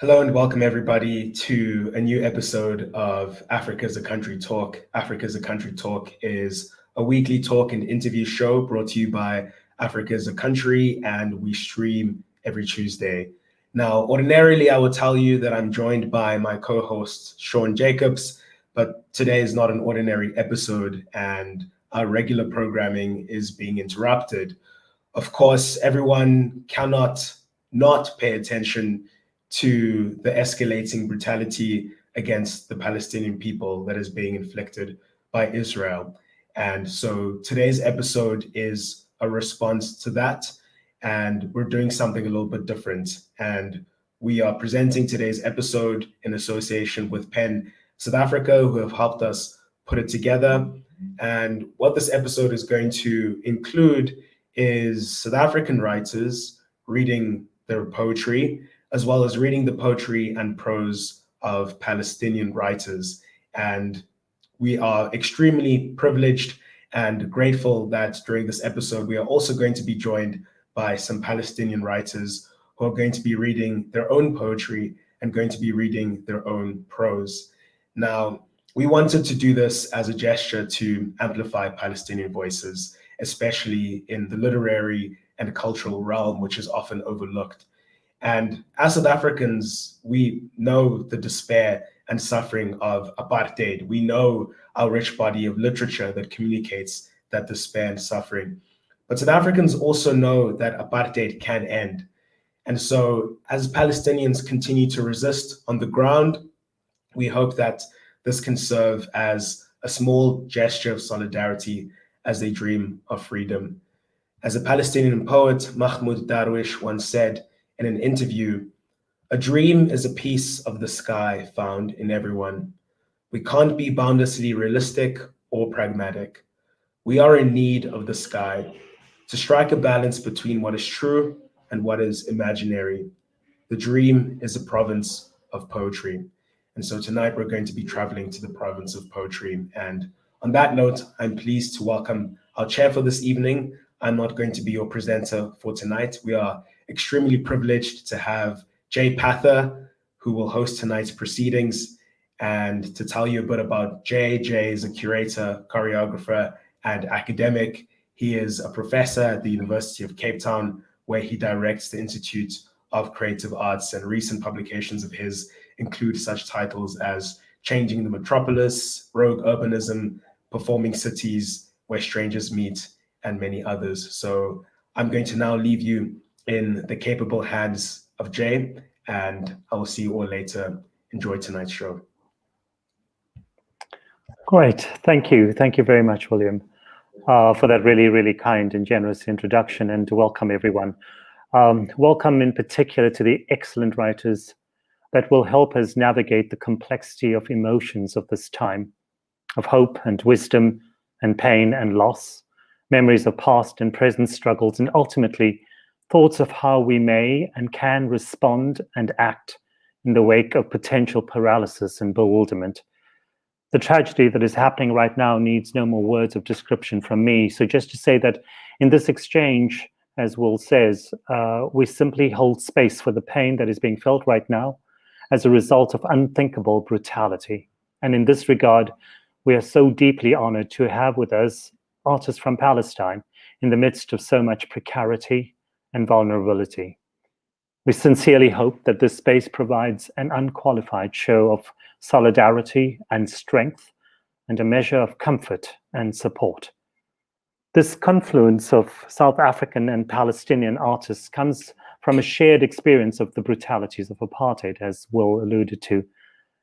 Hello and welcome everybody to a new episode of Africa's a Country Talk. Africa's a Country Talk is a weekly talk and interview show brought to you by Africa's a Country, and we stream every Tuesday. Now, ordinarily, I would tell you that I'm joined by my co-host, Sean Jacobs, but today is not an ordinary episode and our regular programming is being interrupted. Of course, everyone cannot not pay attention to the escalating brutality against the Palestinian people that is being inflicted by Israel. And so today's episode is a response to that. And we're doing something a little bit different. And we are presenting today's episode in association with PEN South Africa, who have helped us put it together. And what this episode is going to include is South African writers reading their poetry, as well as reading the poetry and prose of Palestinian writers. And we are extremely privileged and grateful that during this episode, we are also going to be joined by some Palestinian writers who are going to be reading their own poetry and going to be reading their own prose. Now, we wanted to do this as a gesture to amplify Palestinian voices, especially in the literary and cultural realm, which is often overlooked. And as South Africans, we know the despair and suffering of apartheid. We know our rich body of literature that communicates that despair and suffering. But South Africans also know that apartheid can end. And so as Palestinians continue to resist on the ground, we hope that this can serve as a small gesture of solidarity as they dream of freedom. As a Palestinian poet, Mahmoud Darwish once said in an interview, "A dream is a piece of the sky found in everyone. We can't be boundlessly realistic or pragmatic. We are in need of the sky to strike a balance between what is true and what is imaginary. The dream is a province of poetry." And so tonight we're going to be traveling to the province of poetry. And on that note, I'm pleased to welcome our chair for this evening. I'm not going to be your presenter for tonight. We are extremely privileged to have Jay Pather, who will host tonight's proceedings. And to tell you a bit about Jay, Jay is a curator, choreographer, and academic. He is a professor at the University of Cape Town, where he directs the Institute of Creative Arts, and recent publications of his include such titles as Changing the Metropolis, Rogue Urbanism, Performing Cities, Where Strangers Meet, and many others. So I'm going to now leave you in the capable hands of Jay, and I will see you all later. Enjoy tonight's show. Great, thank you. Thank you very much, William, for that really, really kind and generous introduction, and to welcome everyone. Welcome in particular to the excellent writers that will help us navigate the complexity of emotions of this time, of hope and wisdom and pain and loss, memories of past and present struggles, and ultimately thoughts of how we may and can respond and act in the wake of potential paralysis and bewilderment. The tragedy that is happening right now needs no more words of description from me. So just to say that in this exchange, as Will says, we simply hold space for the pain that is being felt right now as a result of unthinkable brutality. And in this regard, we are so deeply honored to have with us artists from Palestine in the midst of so much precarity and vulnerability. We sincerely hope that this space provides an unqualified show of solidarity and strength, and a measure of comfort and support. This confluence of South African and Palestinian artists comes from a shared experience of the brutalities of apartheid, as Will alluded to,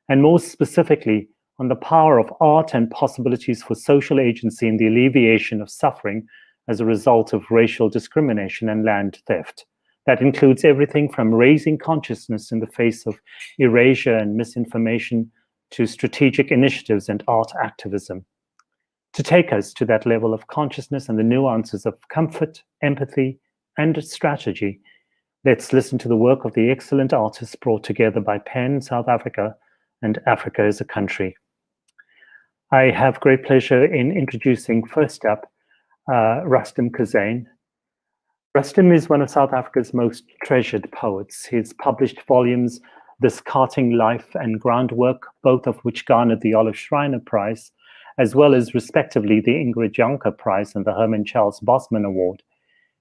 and more specifically on the power of art and possibilities for social agency in the alleviation of suffering as a result of racial discrimination and land theft. That includes everything from raising consciousness in the face of erasure and misinformation to strategic initiatives and art activism. To take us to that level of consciousness and the nuances of comfort, empathy, and strategy, let's listen to the work of the excellent artists brought together by PEN South Africa and Africa as a Country. I have great pleasure in introducing first up Rustum Kozain. Rustum is one of South Africa's most treasured poets. He's published volumes This Carting Life and Groundwork, both of which garnered the Olive Schreiner Prize, as well as respectively the Ingrid Jonker Prize and the Herman Charles Basman Award.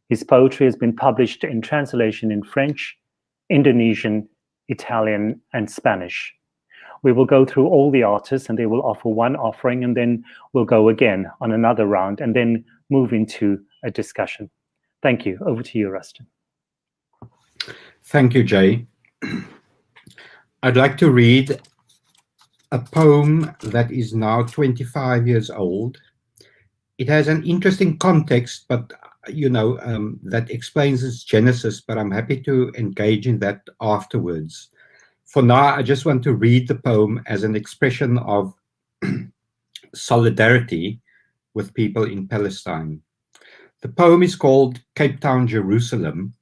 His poetry has been published in translation in French, Indonesian, Italian, and Spanish. We will go through all the artists and they will offer one offering, and then we'll go again on another round and then move into a discussion. Thank you. Over to you, Rustum. Thank you, Jay. I'd like to read a poem that is now 25 years old. It has an interesting context, but that explains its genesis, but I'm happy to engage in that afterwards. For now, I just want to read the poem as an expression of solidarity with people in Palestine. The poem is called Cape Town, Jerusalem,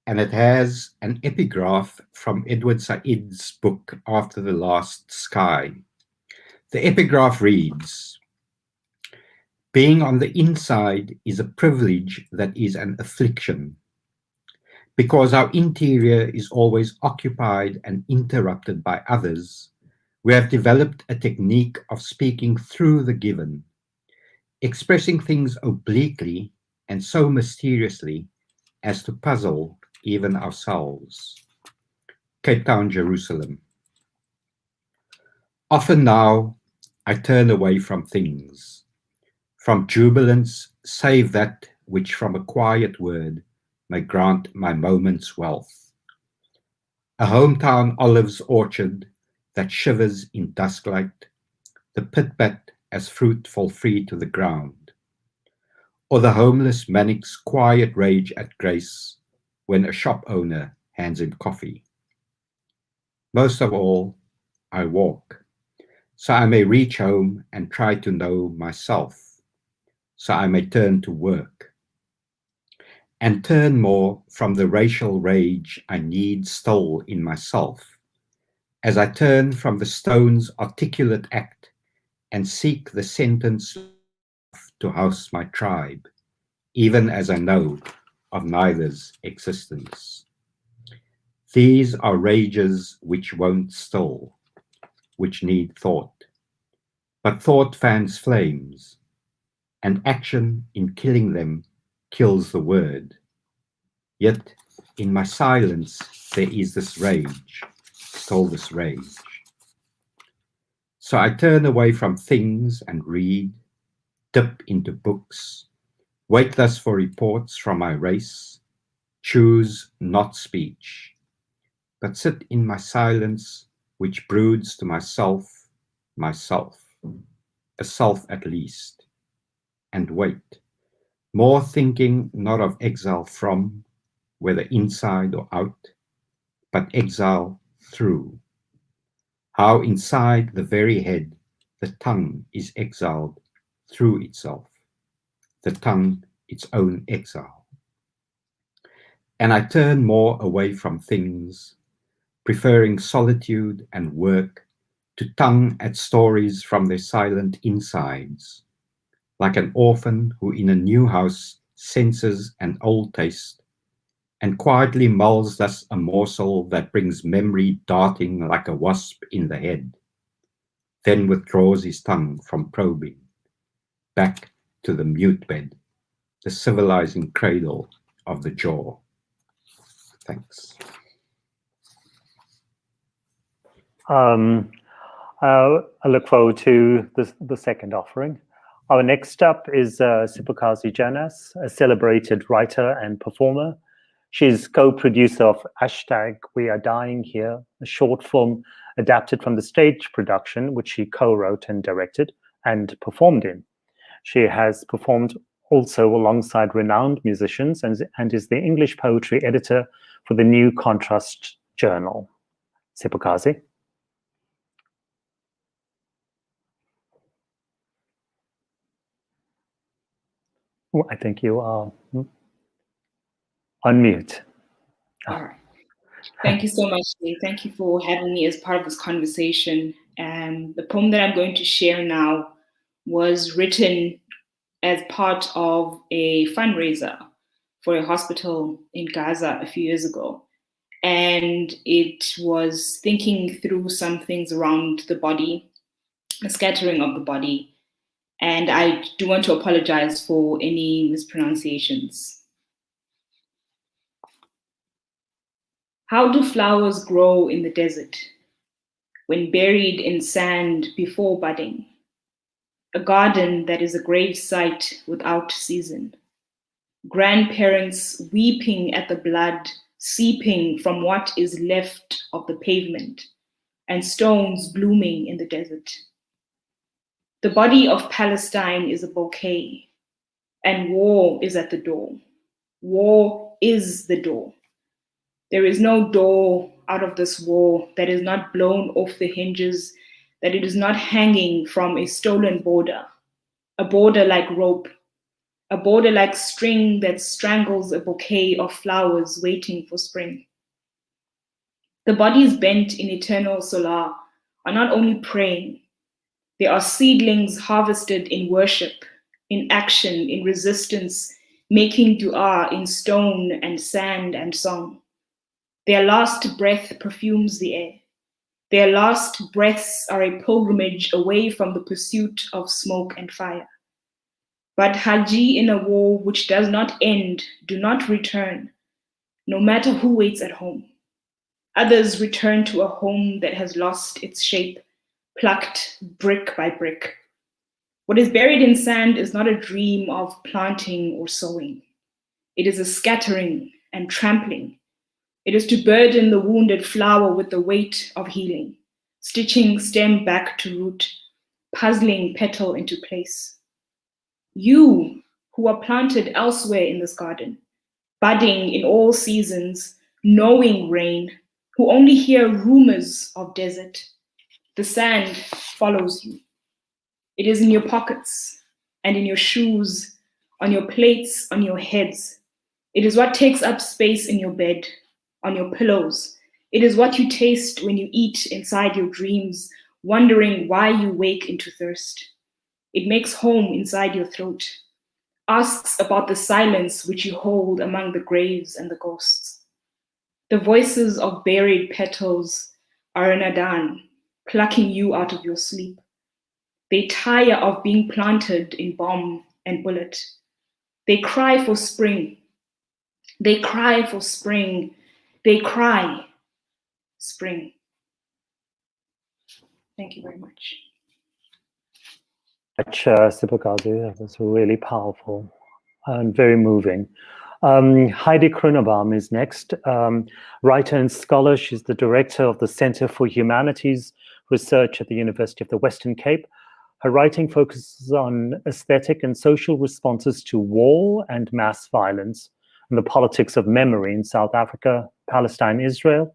and it has an epigraph from Edward Said's book, After the Last Sky. The epigraph reads, "Being on the inside is a privilege that is an affliction. Because our interior is always occupied and interrupted by others, we have developed a technique of speaking through the given, expressing things obliquely and so mysteriously as to puzzle even ourselves." Cape Town, Jerusalem. Often now I turn away from things, from jubilance save that which from a quiet word may grant my moment's wealth. A hometown olive's orchard that shivers in dusklight, the pit-bat as fruit fall free to the ground, or the homeless manic's quiet rage at grace when a shop owner hands him coffee. Most of all, I walk, so I may reach home and try to know myself, so I may turn to work, and turn more from the racial rage I need stole in myself, as I turn from the stone's articulate act and seek the sentence to house my tribe, even as I know of neither's existence. These are rages which won't still, which need thought, but thought fans flames, and action in killing them kills the word. Yet in my silence there is this rage, still this rage. So I turn away from things and read, dip into books, wait thus for reports from my race, choose not speech, but sit in my silence which broods to myself, a self at least, and wait, more thinking not of exile from, whether inside or out, but exile through. How inside the very head the tongue is exiled through itself, the tongue its own exile. And I turn more away from things, preferring solitude and work to tongue at stories from their silent insides, like an orphan who in a new house senses an old taste, and quietly mulls thus a morsel that brings memory darting like a wasp in the head, then withdraws his tongue from probing, back to the mute bed, the civilizing cradle of the jaw. Thanks. I look forward to the second offering. Our next up is Siphokazi Jonas, a celebrated writer and performer. She's co-producer of #WeAreDyingHere, a short film adapted from the stage production, which she co-wrote and directed and performed in. She has performed also alongside renowned musicians and is the English poetry editor for the New Contrast Journal. Siphokazi. I think you are on mute. All right. Thank you so much, Lee. Thank you for having me as part of this conversation. The poem that I'm going to share now was written as part of a fundraiser for a hospital in Gaza a few years ago. and it was thinking through some things around the body, the scattering of the body. And I do want to apologize for any mispronunciations. How do flowers grow in the desert when buried in sand before budding? A garden that is a grave site without season. Grandparents weeping at the blood seeping from what is left of the pavement, and stones blooming in the desert. The body of Palestine is a bouquet, and war is at the door. War is the door. There is no door out of this war that is not blown off the hinges, that it is not hanging from a stolen border, a border like rope, a border like string that strangles a bouquet of flowers waiting for spring. The bodies bent in eternal solar are not only praying, they are seedlings harvested in worship, in action, in resistance, making dua in stone and sand and song. Their last breath perfumes the air. Their last breaths are a pilgrimage away from the pursuit of smoke and fire. But Haji in a war which does not end, do not return, no matter who waits at home. Others return to a home that has lost its shape, plucked brick by brick. What is buried in sand is not a dream of planting or sowing. It is a scattering and trampling. It is to burden the wounded flower with the weight of healing, stitching stem back to root, puzzling petal into place. You, who are planted elsewhere in this garden, budding in all seasons, knowing rain, who only hear rumors of desert, the sand follows you. It is in your pockets and in your shoes, on your plates, on your heads. It is what takes up space in your bed, on your pillows. It is what you taste when you eat inside your dreams, wondering why you wake into thirst. It makes home inside your throat, asks about the silence which you hold among the graves and the ghosts. The voices of buried petals are an Adan, plucking you out of your sleep. They tire of being planted in bomb and bullet. They cry for spring. They cry for spring. They cry spring. Thank you very much. Siphokazi, that was really powerful and very moving. Heidi Grunebaum is next. Writer and scholar, she's the director of the Center for Humanities Research at the University of the Western Cape. Her writing focuses on aesthetic and social responses to war and mass violence and the politics of memory in South Africa, Palestine, Israel,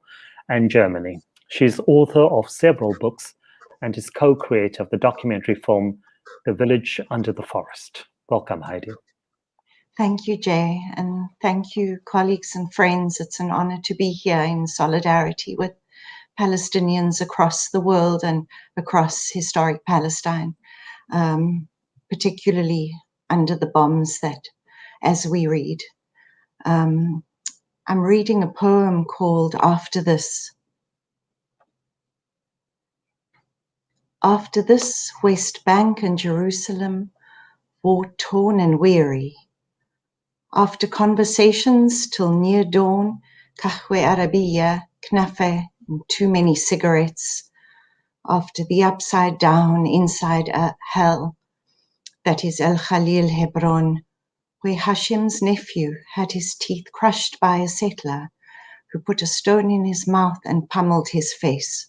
and Germany. She's author of several books and is co-creator of the documentary film, The Village Under the Forest. Welcome, Heidi. Thank you, Jay, and thank you, colleagues and friends. It's an honor to be here in solidarity with Palestinians across the world and across historic Palestine, particularly under the bombs that, as we read. I'm reading a poem called After This. After this, West Bank and Jerusalem, war-torn and weary. After conversations till near dawn, kahwe Arabiya, knafe, and too many cigarettes. After the upside down, inside hell, that is El Khalil Hebron, where Hashim's nephew had his teeth crushed by a settler who put a stone in his mouth and pummeled his face.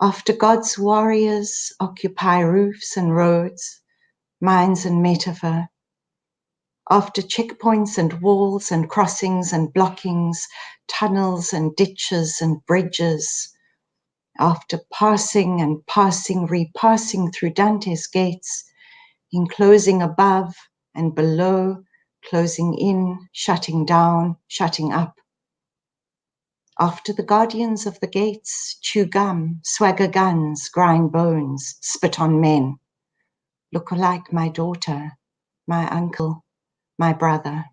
After God's warriors occupy roofs and roads, minds and metaphor, after checkpoints and walls and crossings and blockings, tunnels and ditches and bridges, after passing and passing, repassing through Dante's gates, enclosing above and below, closing in, shutting down, shutting up. After the guardians of the gates chew gum, swagger guns, grind bones, spit on men, look alike my daughter, my uncle, my brother.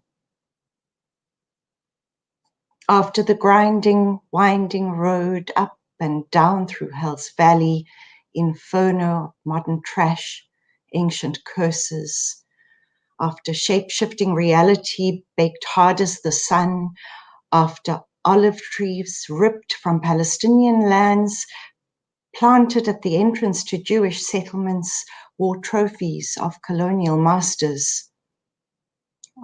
After the grinding, winding road up and down through Hell's Valley, inferno, modern trash, ancient curses. After shape-shifting reality baked hard as the sun, after olive trees ripped from Palestinian lands, planted at the entrance to Jewish settlements, wore trophies of colonial masters.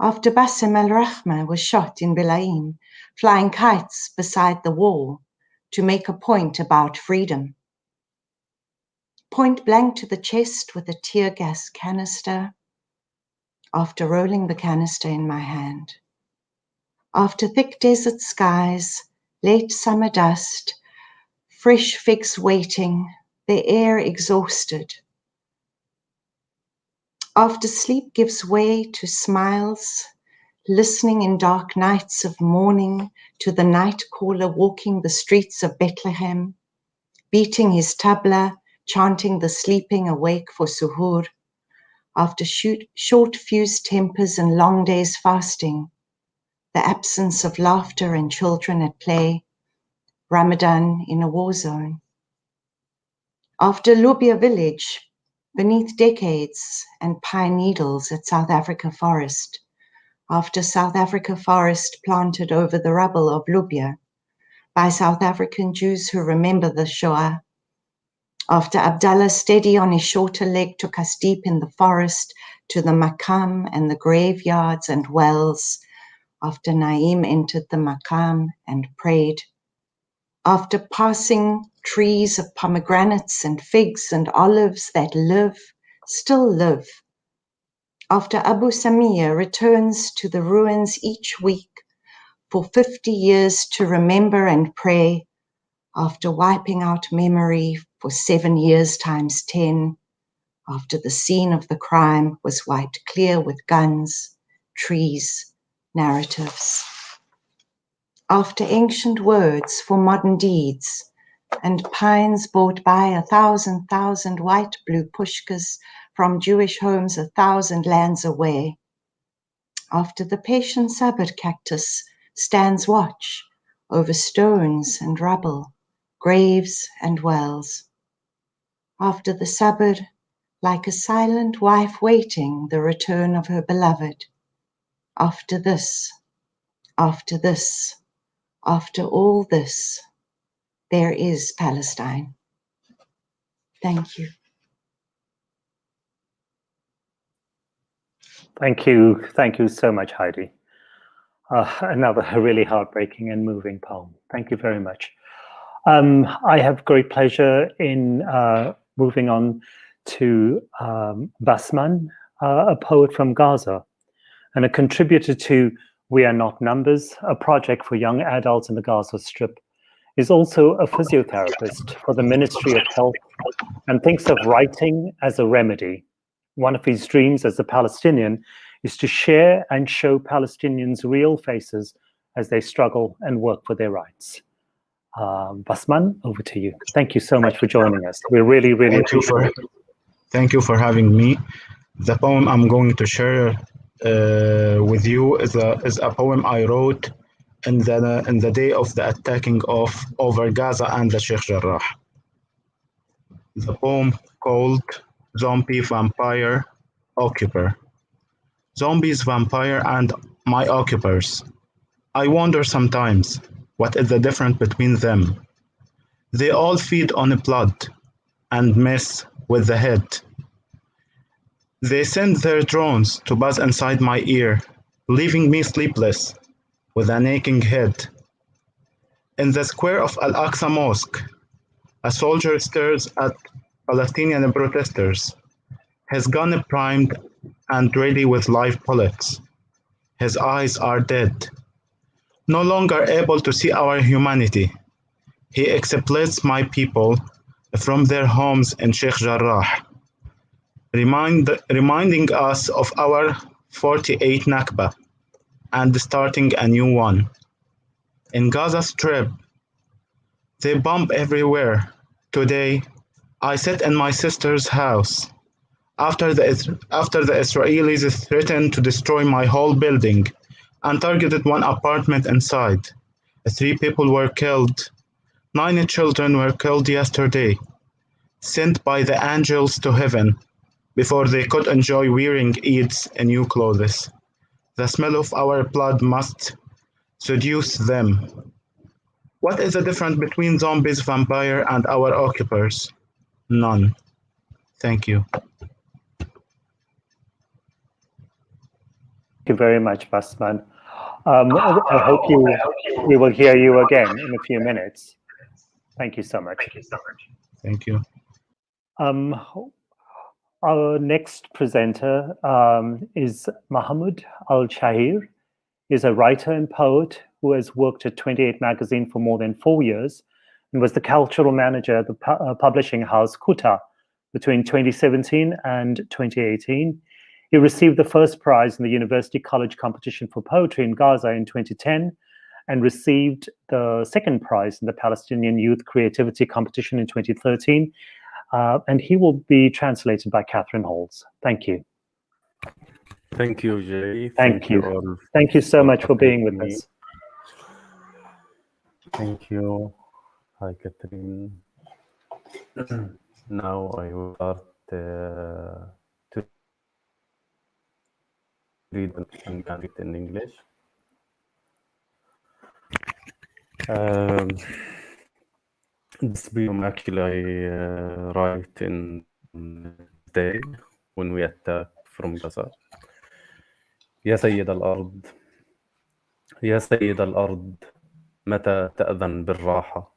After Bassem al-Rahma was shot in Belaim, flying kites beside the wall to make a point about freedom. Point blank to the chest with a tear gas canister, after rolling the canister in my hand. After thick desert skies, late summer dust, fresh figs waiting, the air exhausted. After sleep gives way to smiles, listening in dark nights of mourning to the night caller walking the streets of Bethlehem, beating his tabla, chanting the sleeping awake for suhoor. After short fused tempers and long days fasting, the absence of laughter and children at play, Ramadan in a war zone. After Lubia village, beneath decades and pine needles at South Africa forest, after South Africa forest planted over the rubble of Lubia by South African Jews who remember the Shoah, after Abdallah steady on his shorter leg took us deep in the forest to the Maqam and the graveyards and wells, after Naim entered the Maqam and prayed, after passing trees of pomegranates and figs and olives that live, still live, after Abu Samia returns to the ruins each week for 50 years to remember and pray, after wiping out memory for 7 years times 10, after the scene of the crime was wiped clear with guns, trees, narratives. After ancient words for modern deeds, and pines bought by 1,000 white blue pushkas from Jewish homes 1,000 lands away. After the patient sabbath cactus stands watch over stones and rubble, graves and wells. After the sabbath, like a silent wife waiting the return of her beloved. After this, after this, after all this, there is Palestine. Thank you. Thank you. Thank you so much, Heidi. Another really heartbreaking and moving poem. Thank you very much. I have great pleasure in moving on to Basman, a poet from Gaza and a contributor to We Are Not Numbers, a project for young adults in the Gaza Strip. Is also a physiotherapist for the Ministry of Health and thinks of writing as a remedy. One of his dreams as a Palestinian is to share and show Palestinians' real faces as they struggle and work for their rights. Basman, over to you. Thank you so much for joining us. We really appreciate it. Thank you for having me. The poem I'm going to share with you is a poem I wrote in the day of the attacking over Gaza and the Sheikh Jarrah. The poem called Zombie, Vampire, Occupier. Zombies, vampire, and my occupiers. I wonder sometimes, what is the difference between them? They all feed on blood and mess with the head. They send their drones to buzz inside my ear, leaving me sleepless with an aching head. In the square of Al-Aqsa Mosque, a soldier stares at Palestinian protesters, his gun primed and ready with live bullets. His eyes are dead, no longer able to see our humanity. He exploits my people from their homes in Sheikh Jarrah, reminding us of our 48 Nakba and starting a new one. In Gaza Strip, they bomb everywhere. Today, I sat in my sister's house after the Israelis threatened to destroy my whole building and targeted one apartment inside. 3 people were killed. 9 children were killed yesterday, sent by the angels to heaven before they could enjoy wearing Eid's new clothes. The smell of our blood must seduce them. What is the difference between zombies, vampire, and our occupiers? None. Thank you. Thank you very much, Basman. I hope we will hear you again in a few minutes. Thank you so much. Thank you. Our next presenter is Mahmoud Alshaer. He's a writer and poet who has worked at 28 Magazine for more than 4 years and was the cultural manager at the publishing house Kuta between 2017 and 2018. He received the first prize in the University College Competition for Poetry in Gaza in 2010 and received the second prize in the Palestinian Youth Creativity Competition in 2013. And he will be translated by Katharine Halls. Thank you. Thank you, Jay. Thank you. All. Thank you so much for being with us. Thank you. Hi, Katharine. Now I will start to read in English. This poem actually I write in day when we attack from Gaza. يا سيد الأرض يا سيد الأرض متى تأذن بالراحة؟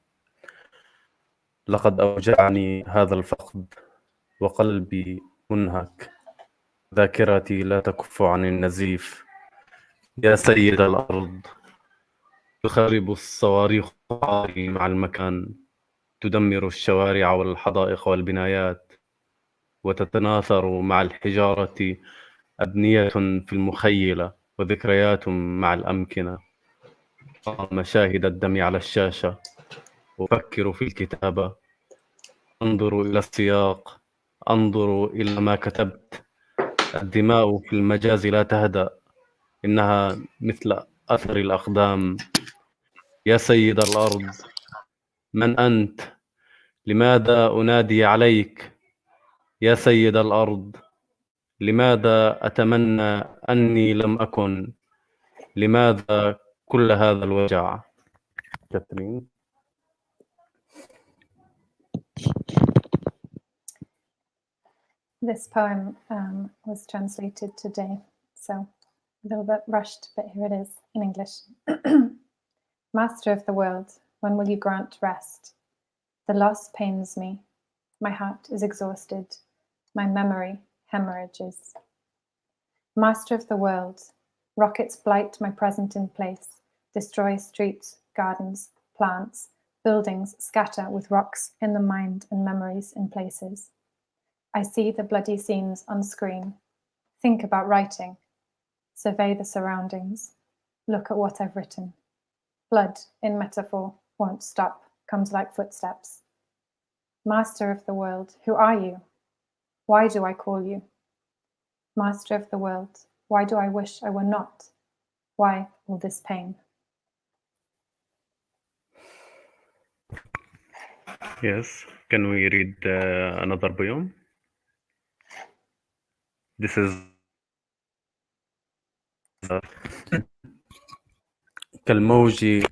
لقد أوجعني هذا الفقد وقلبي منهك، ذاكرتي لا تكف عن النزيف. يا سيد الأرض تخرب الصواريخ مع المكان، تدمر الشوارع والحدائق والبنايات، وتتناثر مع الحجارة أبنية في المخيلة وذكريات مع الأمكنة. مشاهد الدم على الشاشة، أفكر في الكتابة، أنظر إلى السياق، أنظر إلى ما كتبت. الدماء في المجاز لا تهدأ، إنها مثل أثر الأقدام. يا سيد الأرض من أنت؟ لماذا أنادي عليك؟ يا سيد الأرض لماذا أتمنى أني لم أكن؟ لماذا كل هذا الوجع؟ كاترين. This poem was translated today, so a little bit rushed, but here it is in English. Master of the world, when will you grant rest? The loss pains me. My heart is exhausted. My memory hemorrhages. Master of the world, rockets blight my present in place, destroy streets, gardens, plants, buildings scatter with rocks in the mind and memories in places. I see the bloody scenes on screen. Think about writing. Survey the surroundings. Look at what I've written. Blood, in metaphor, won't stop, comes like footsteps. Master of the world, who are you? Why do I call you? Master of the world, why do I wish I were not? Why all this pain? Yes, can we read another poem? This is كالموج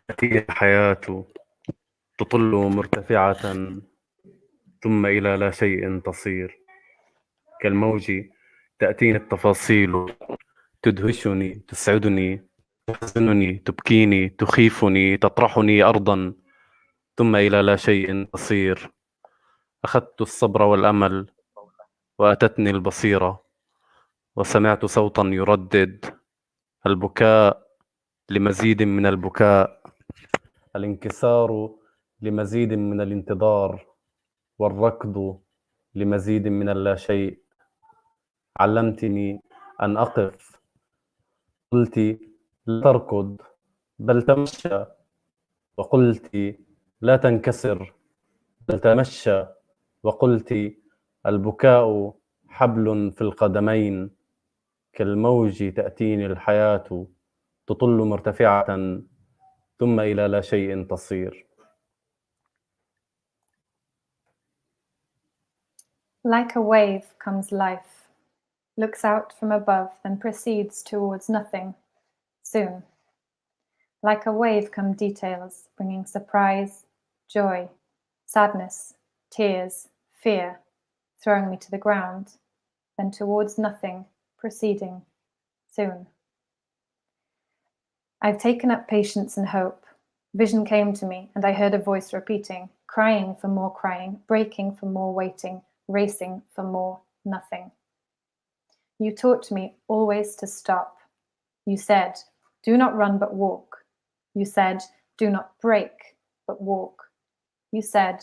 تأتي الحياة تطل مرتفعة ثم إلى لا شيء تصير. كالموج تأتيني التفاصيل تدهشني تسعدني تحزنني تبكيني تخيفني تطرحني أرضا ثم إلى لا شيء تصير. أخذت الصبر والأمل وأتتني البصيرة وسمعت صوتا يردد البكاء لمزيد من البكاء، الانكسار لمزيد من الانتظار، والركض لمزيد من اللا شيء. علمتني أن أقف، قلت لا تركض بل تمشى، وقلت لا تنكسر بل تمشى، وقلت البكاء حبل في القدمين. كالموج تأتيني الحياة تطل مرتفعة ثم إلى لا شيء تصير. Like a wave comes life, looks out from above, then proceeds towards nothing, soon. Like a wave come details, bringing surprise, joy, sadness, tears, fear, throwing me to the ground, then towards nothing, proceeding, soon. I've taken up patience and hope. Vision came to me, and I heard a voice repeating, crying for more crying, breaking for more waiting, racing for more nothing. You taught me always to stop. You said, do not run but walk. You said, do not break but walk. You said,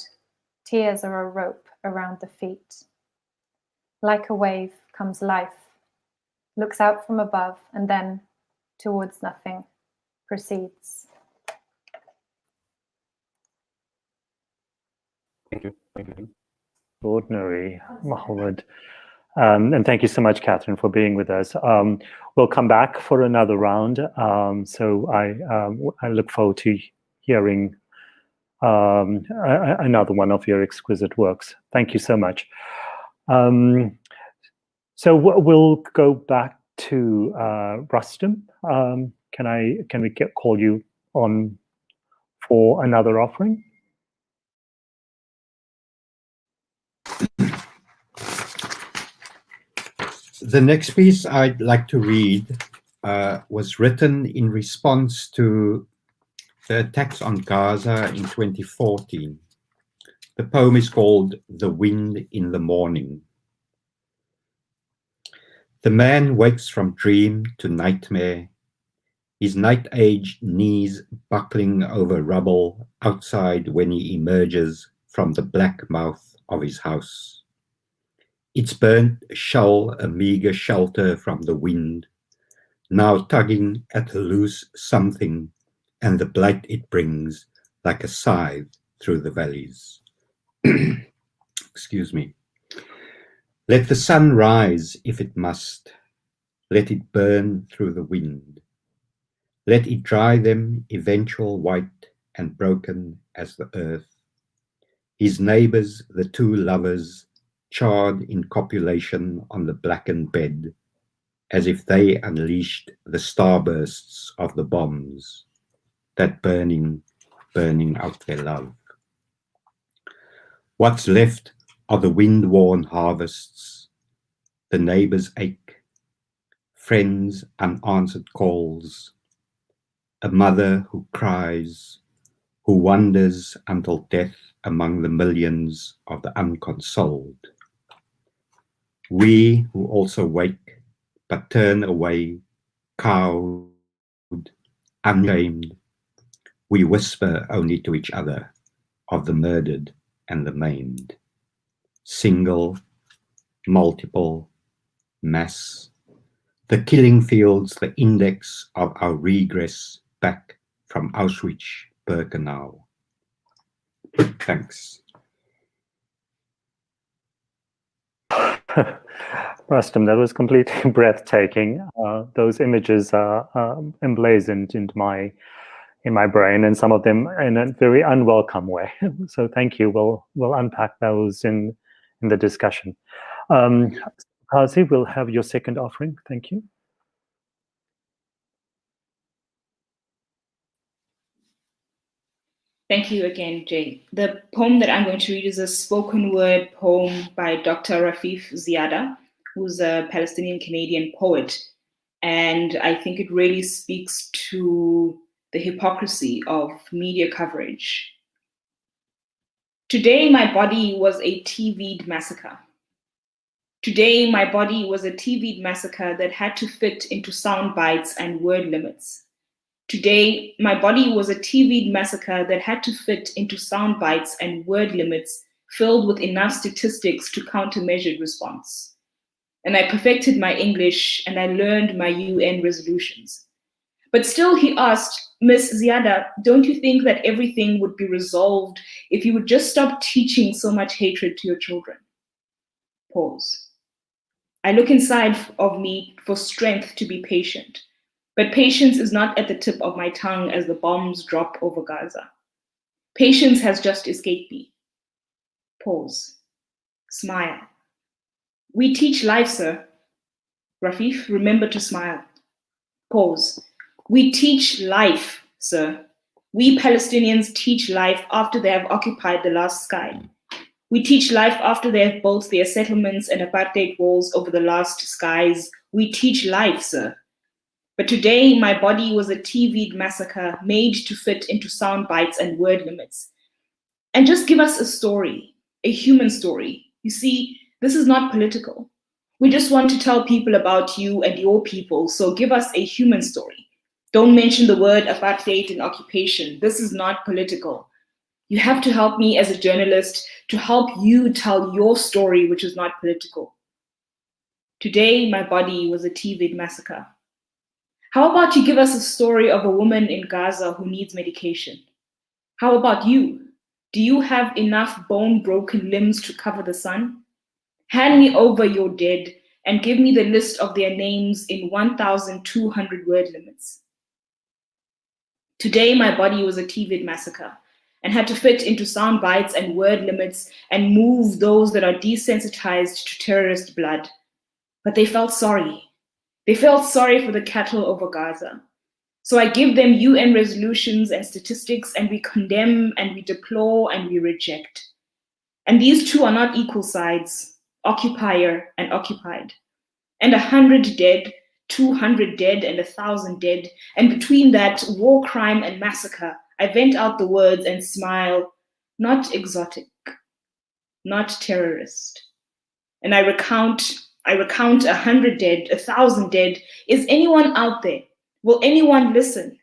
tears are a rope around the feet. Like a wave comes life, looks out from above, and then, towards nothing, proceeds. Thank you. Thank you. Extraordinary, Mahmoud. And thank you so much, Katharine, for being with us. We'll come back for another round. So I look forward to hearing another one of your exquisite works. Thank you so much. So we'll go back to Rustum. Can we call you on for another offering? The next piece I'd like to read was written in response to the attacks on Gaza in 2014. The poem is called The Wind in the Morning. The man wakes from dream to nightmare, his night-age knees buckling over rubble outside when he emerges from the black mouth of his house. Its burnt shell a meager shelter from the wind, now tugging at a loose something and the blight it brings like a scythe through the valleys. Excuse me. Let the sun rise if it must. Let it burn through the wind. Let it dry them eventual white and broken as the earth. His neighbors, the two lovers, charred in copulation on the blackened bed, as if they unleashed the starbursts of the bombs, that burning out their love. What's left are the wind-worn harvests, the neighbors' ache, friends' unanswered calls, a mother who cries, who wanders until death among the millions of the unconsoled. We who also wake, but turn away, cowed, unashamed, we whisper only to each other of the murdered and the maimed. Single, multiple, mass, the killing fields, the index of our regress back from Auschwitz-Birkenau. Thanks. Rustum, that was completely breathtaking. Those images are emblazoned into in my brain, and some of them in a very unwelcome way. So thank you. We'll unpack those in the discussion. Kazi, we'll have your second offering. Thank you. Thank you again, Jay. The poem that I'm going to read is a spoken word poem by Dr. Rafeef Ziada, who's a Palestinian Canadian poet. And I think it really speaks to the hypocrisy of media coverage. Today, my body was a TV'd massacre. Today, my body was a TV'd massacre that had to fit into sound bites and word limits. Today, my body was a TV'd massacre that had to fit into sound bites and word limits filled with enough statistics to counter-measured response. And I perfected my English and I learned my UN resolutions. But still, he asked, Miss Ziada, don't you think that everything would be resolved if you would just stop teaching so much hatred to your children? Pause. I look inside of me for strength to be patient. But patience is not at the tip of my tongue as the bombs drop over Gaza. Patience has just escaped me. Pause. Smile. We teach life, sir. Rafif, remember to smile. Pause. We teach life, sir. We Palestinians teach life after they have occupied the last sky. We teach life after they have built their settlements and apartheid walls over the last skies. We teach life, sir. But today, my body was a TV'd massacre made to fit into sound bites and word limits. And just give us a story, a human story. You see, this is not political. We just want to tell people about you and your people, so give us a human story. Don't mention the word apartheid and occupation. This is not political. You have to help me as a journalist to help you tell your story, which is not political. Today, my body was a TV'd massacre. How about you give us a story of a woman in Gaza who needs medication? How about you? Do you have enough bone-broken limbs to cover the sun? Hand me over your dead and give me the list of their names in 1,200 word limits. Today, my body was a TV'd massacre and had to fit into sound bites and word limits and move those that are desensitized to terrorist blood. But they felt sorry. They felt sorry for the cattle over Gaza. So I give them UN resolutions and statistics, and we condemn and we deplore and we reject. And these two are not equal sides, occupier and occupied. And 100 dead, 200 dead, and 1,000 dead. And between that, war crime and massacre, I vent out the words and smile, not exotic, not terrorist. And I recount 100 dead, 1,000 dead. Is anyone out there? Will anyone listen?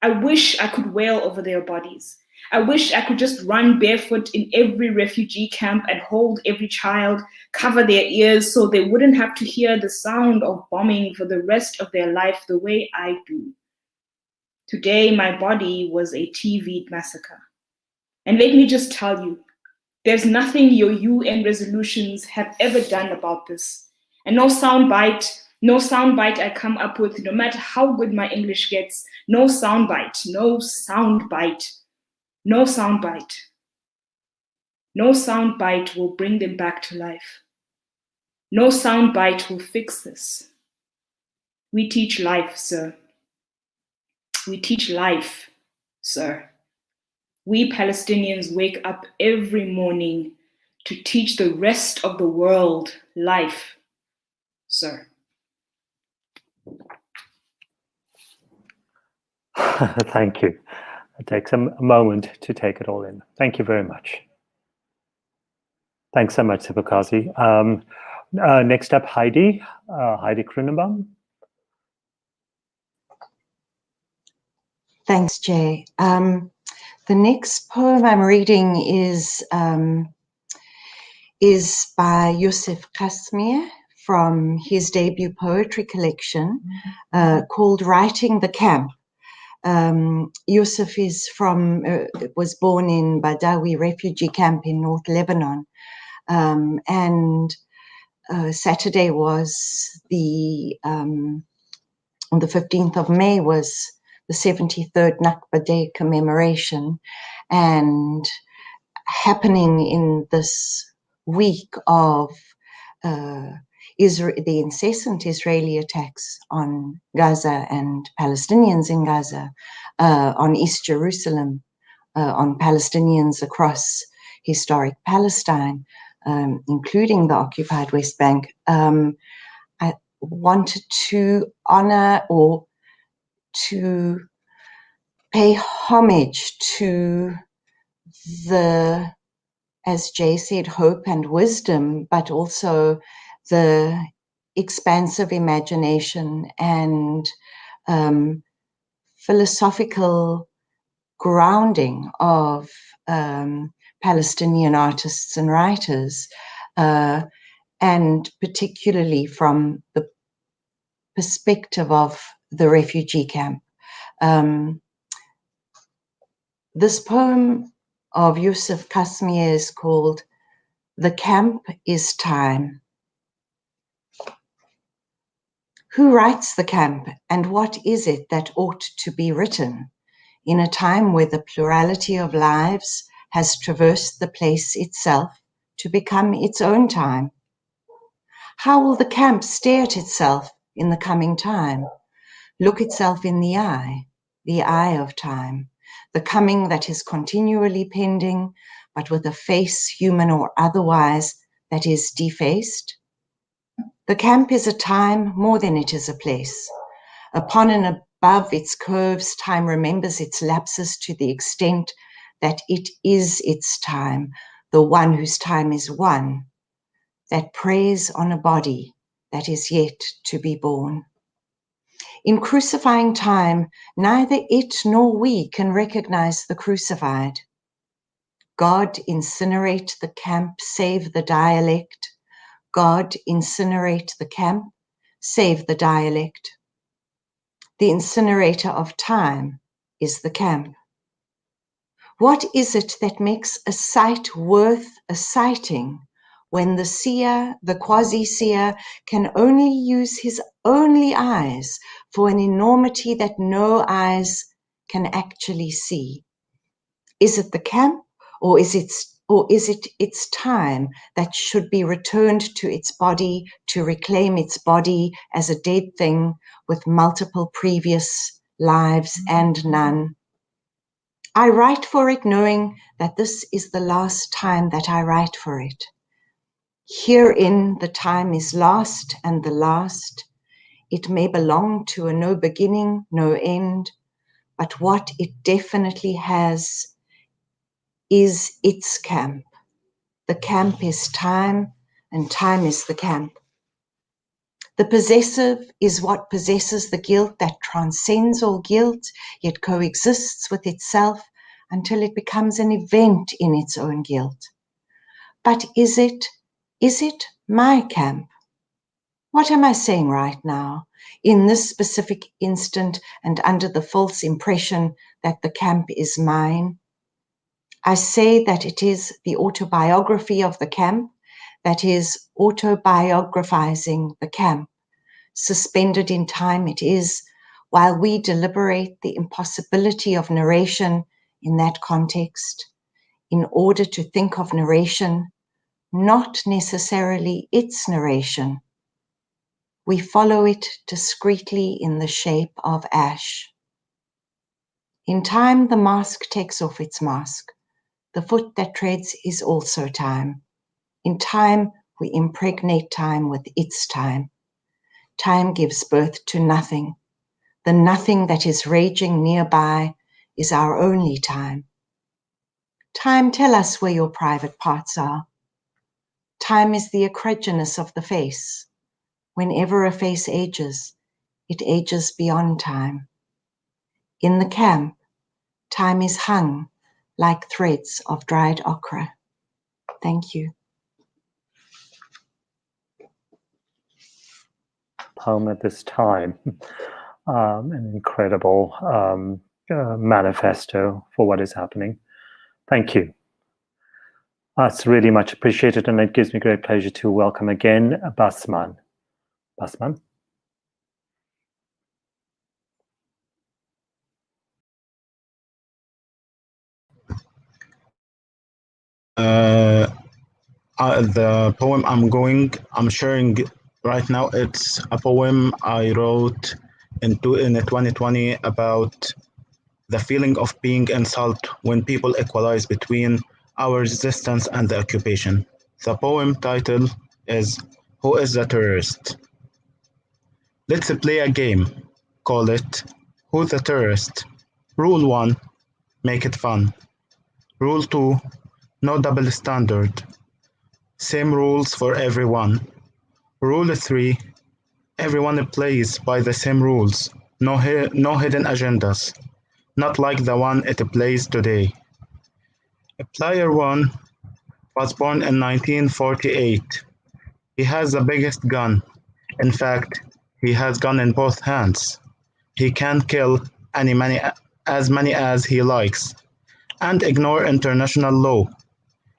I wish I could wail over their bodies. I wish I could just run barefoot in every refugee camp and hold every child, cover their ears so they wouldn't have to hear the sound of bombing for the rest of their life the way I do. Today, my body was a TV'd massacre. And let me just tell you, there's nothing your UN resolutions have ever done about this. And no soundbite I come up with, no matter how good my English gets, no soundbite. No soundbite will bring them back to life. No soundbite will fix this. We teach life, sir. We teach life, sir. We Palestinians wake up every morning to teach the rest of the world life, sir. Thank you. It takes a moment to take it all in. Thank you very much. Thanks so much, Siphokazi. Next up, Heidi Grunebaum. Thanks, Jay. The next poem I'm reading is by Yusuf Kasmir from his debut poetry collection called Writing the Camp. Yusuf is was born in Badawi refugee camp in North Lebanon, and Saturday was on the 15th of May was the 73rd Nakba Day commemoration, and happening in this week of the incessant Israeli attacks on Gaza and Palestinians in Gaza, on East Jerusalem, on Palestinians across historic Palestine, including the occupied West Bank. I wanted to honor or to pay homage to the, as Jay said, hope and wisdom, but also the expansive imagination and philosophical grounding of Palestinian artists and writers, and particularly from the perspective of the refugee camp. This poem of Yusuf Kasmir is called "The Camp is Time." Who writes the camp, and what is it that ought to be written in a time where the plurality of lives has traversed the place itself to become its own time? How will the camp stare at itself in the coming time, look itself in the eye of time, the coming that is continually pending, but with a face, human or otherwise, that is defaced? The camp is a time more than it is a place. Upon and above its curves, time remembers its lapses to the extent that it is its time, the one whose time is one, that preys on a body that is yet to be born. In crucifying time, neither it nor we can recognize the crucified. God incinerate the camp, save the dialect. God incinerate the camp, save the dialect. The incinerator of time is the camp. What is it that makes a sight worth a sighting when the seer, the quasi-seer, can only use his only eyes for an enormity that no eyes can actually see? Is it the camp, or is it its time that should be returned to its body to reclaim its body as a dead thing with multiple previous lives and none? I write for it knowing that this is the last time that I write for it. Herein the time is last, and the last. It may belong to a no beginning, no end, but what it definitely has is its camp. The camp is time, and time is the camp. The possessive is what possesses the guilt that transcends all guilt, yet coexists with itself until it becomes an event in its own guilt. But is it my camp? What am I saying right now, in this specific instant and under the false impression that the camp is mine? I say that it is the autobiography of the camp that is autobiographizing the camp. Suspended in time it is, while we deliberate the impossibility of narration in that context, in order to think of narration, not necessarily its narration. We follow it discreetly in the shape of ash. In time, the mask takes off its mask. The foot that treads is also time. In time, we impregnate time with its time. Time gives birth to nothing. The nothing that is raging nearby is our only time. Time, tell us where your private parts are. Time is the acrogenous of the face. Whenever a face ages, it ages beyond time. In the camp, time is hung like threads of dried okra. Thank you. Poem at this time. An incredible manifesto for what is happening. Thank you. It's really much appreciated, and it gives me great pleasure to welcome again Basman. Basman? The poem I'm sharing right now, it's a poem I wrote in 2020 about the feeling of being insulted when people equalize between our resistance and the occupation. The poem title is Who is the Terrorist? Let's play a game. Call it Who's the Terrorist? Rule 1, make it fun. Rule 2, no double standard. Same rules for everyone. Rule 3, everyone plays by the same rules. No hidden agendas. Not like the one it plays today. Player 1 was born in 1948. He has the biggest gun. In fact, he has gun in both hands. He can kill as many as he likes and ignore international law.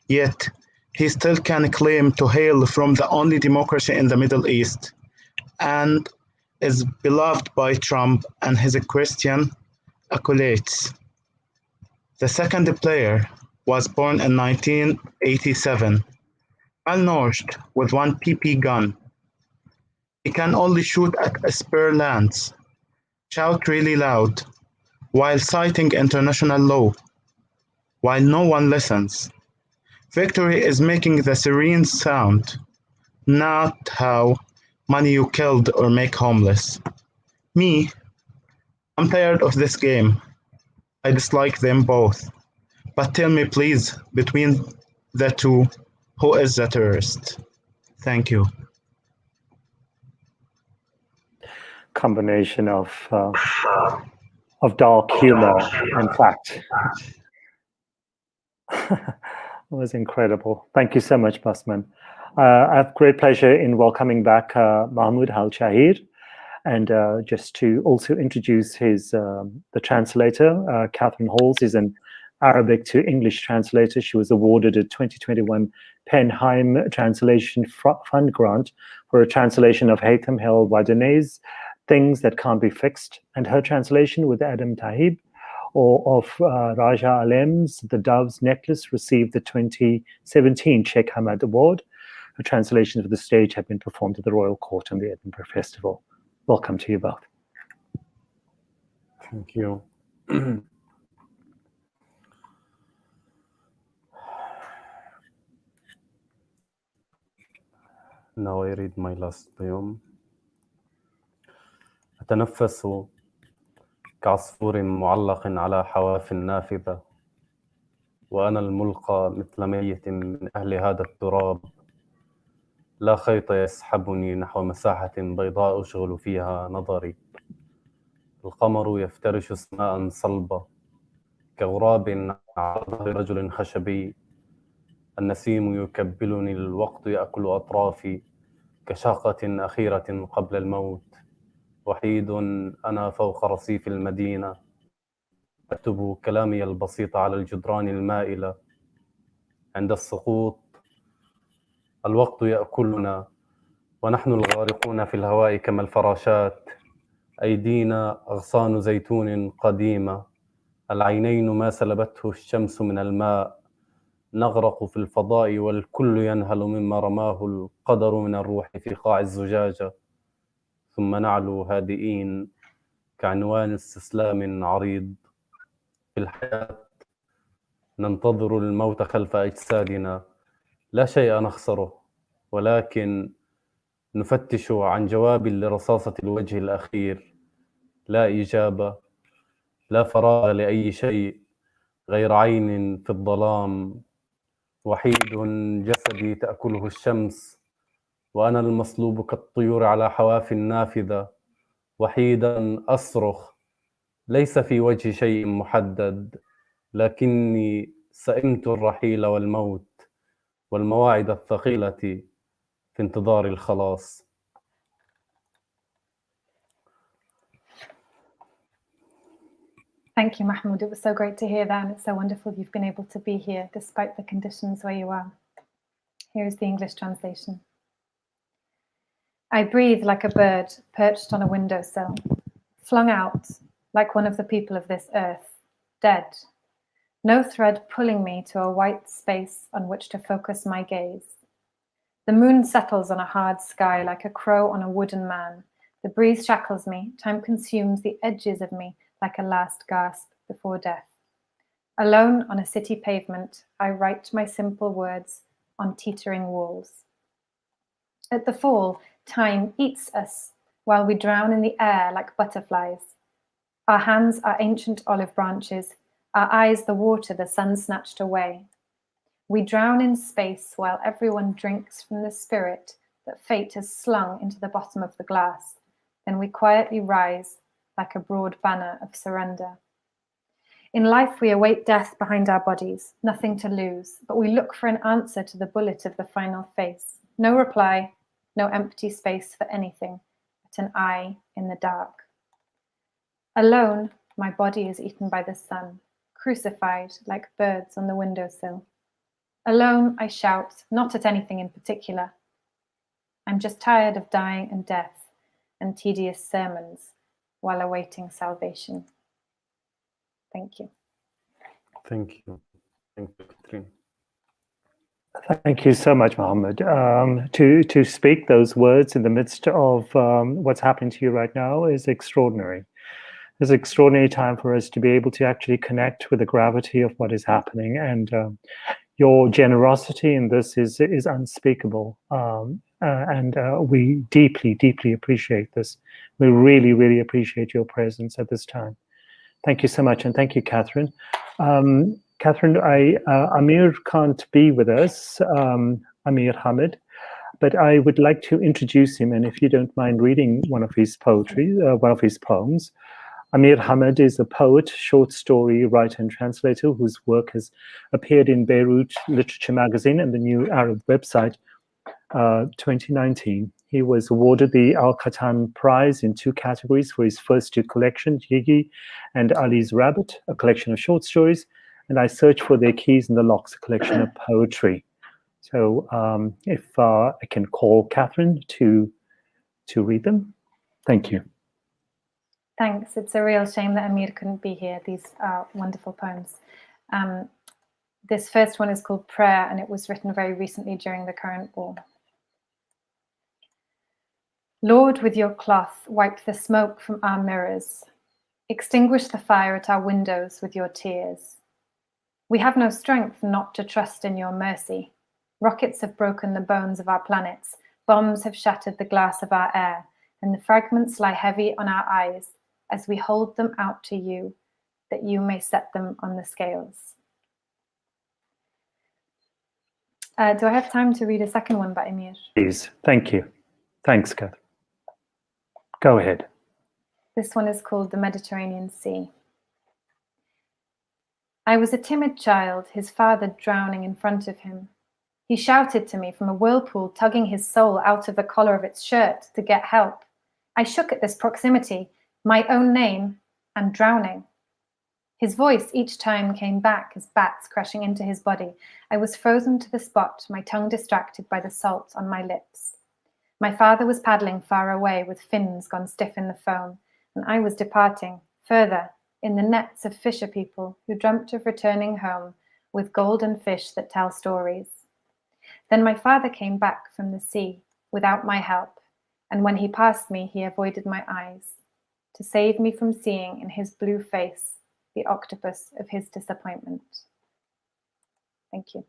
Yet, he still can claim to hail from the only democracy in the Middle East and is beloved by Trump and his Christian acolytes. The second player was born in 1987, malnourished with one PP gun. He can only shoot at spare lands, shout really loud, while citing international law, while no one listens. Victory is making the sirens sound, not how many you killed or make homeless. Me, I'm tired of this game. I dislike them both. But tell me please, between the two, who is the terrorist? Thank you. Combination of dark humor and fact. It was incredible. Thank you so much, Basman. I have great pleasure in welcoming back Mahmoud Alshaer, and just to also introduce his the translator. Katharine Halls is an Arabic to English translator. She was awarded a 2021 Penheim Translation Fund Grant for a translation of Haytham El Wadanay's Things That Can't Be Fixed, and her translation with Adam Tahib or of Raja Alem's The Dove's Necklace received the 2017 Sheikh Hamad Award. Her translations for the stage have been performed at the Royal Court and the Edinburgh Festival. Welcome to you both. Thank you. Now I read my last poem. أتنفس كعصفور معلق على حواف نافذة، وأنا الملقى مثل ميت من أهل هذا التراب. لا خيط يسحبني نحو مساحة بيضاء أشغل فيها نظري. القمر يفترش سماء صلبة كغراب على ظهر رجل خشبي. النسيم يكبلني، الوقت يأكل أطرافي كشاقة أخيرة قبل الموت. وحيد أنا فوق رصيف المدينة، أكتب كلامي البسيط على الجدران المائلة. عند السقوط الوقت يأكلنا، ونحن الغارقون في الهواء كما الفراشات. أيدينا أغصان زيتون قديمة، العينين ما سلبته الشمس من الماء. نغرق في الفضاء والكل ينهل مما رماه القدر من الروح في قاع الزجاجة. ثم نعلو هادئين كعنوان استسلام عريض. في الحياة ننتظر الموت خلف أجسادنا، لا شيء نخسره، ولكن نفتش عن جواب لرصاصة الوجه الأخير. لا إجابة، لا فراغ لأي شيء غير عين في الظلام. وحيد جسدي تأكله الشمس، وأنا المصلوب كالطيور على حواف نافذة. وحيدا أصرخ، ليس في وجه شيء محدد، لكني سئمت الرحيل والموت والمواعيد الثقيلة في انتظار الخلاص. Thank you, Mahmoud. It was so great to hear that, and it's so wonderful you've been able to be here despite the conditions where you are. Here is the English translation. I breathe like a bird perched on a windowsill, flung out like one of the people of this earth, dead. No thread pulling me to a white space on which to focus my gaze. The moon settles on a hard sky like a crow on a wooden man. The breeze shackles me, time consumes the edges of me like a last gasp before death. Alone on a city pavement, I write my simple words on teetering walls. At the fall, time eats us while we drown in the air like butterflies. Our hands are ancient olive branches, our eyes the water the sun snatched away. We drown in space while everyone drinks from the spirit that fate has slung into the bottom of the glass. Then we quietly rise like a broad banner of surrender. In life, we await death behind our bodies, nothing to lose, but we look for an answer to the bullet of the final face. No reply, no empty space for anything, but an eye in the dark. Alone, my body is eaten by the sun, crucified like birds on the windowsill. Alone, I shout, not at anything in particular. I'm just tired of dying and death, and tedious sermons while awaiting salvation. Thank you. Thank you. Thank you, Katharine. Thank you so much, Mahmoud. To speak those words in the midst of what's happening to you right now is extraordinary. It's an extraordinary time for us to be able to actually connect with the gravity of what is happening, and your generosity in this is unspeakable. And we deeply, deeply appreciate this. We really, really appreciate your presence at this time. Thank you so much, and thank you, Katharine. Katharine, Amir can't be with us, Amir Hamid, but I would like to introduce him, and if you don't mind reading one of his poetry, one of his poems. Amir Hamid is a poet, short story writer, and translator whose work has appeared in Beirut Literature Magazine and the New Arab website 2019. He was awarded the Al-Katan Prize in 2 categories for his first 2 collections, Yigi and Ali's Rabbit, a collection of short stories, and I Search for Their Keys in the Locks, a collection of poetry. So if I can call Katharine to read them. Thank you. Thanks. It's a real shame that Amir couldn't be here. These are wonderful poems. This first one is called Prayer, and it was written very recently during the current war. Lord, with your cloth, wipe the smoke from our mirrors. Extinguish the fire at our windows with your tears. We have no strength not to trust in your mercy. Rockets have broken the bones of our planets. Bombs have shattered the glass of our air, and the fragments lie heavy on our eyes as we hold them out to you, that you may set them on the scales. Do I have time to read a second one by Amir? Please. Thank you. Thanks, Katharine. Go ahead. This one is called The Mediterranean Sea. I was a timid child, his father drowning in front of him. He shouted to me from a whirlpool, tugging his soul out of the collar of its shirt to get help. I shook at this proximity, my own name, and drowning. His voice each time came back as bats crashing into his body. I was frozen to the spot, my tongue distracted by the salt on my lips. My father was paddling far away with fins gone stiff in the foam, and I was departing further in the nets of fisher people who dreamt of returning home with golden fish that tell stories. Then my father came back from the sea without my help, and when he passed me, he avoided my eyes to save me from seeing in his blue face the octopus of his disappointment. Thank you.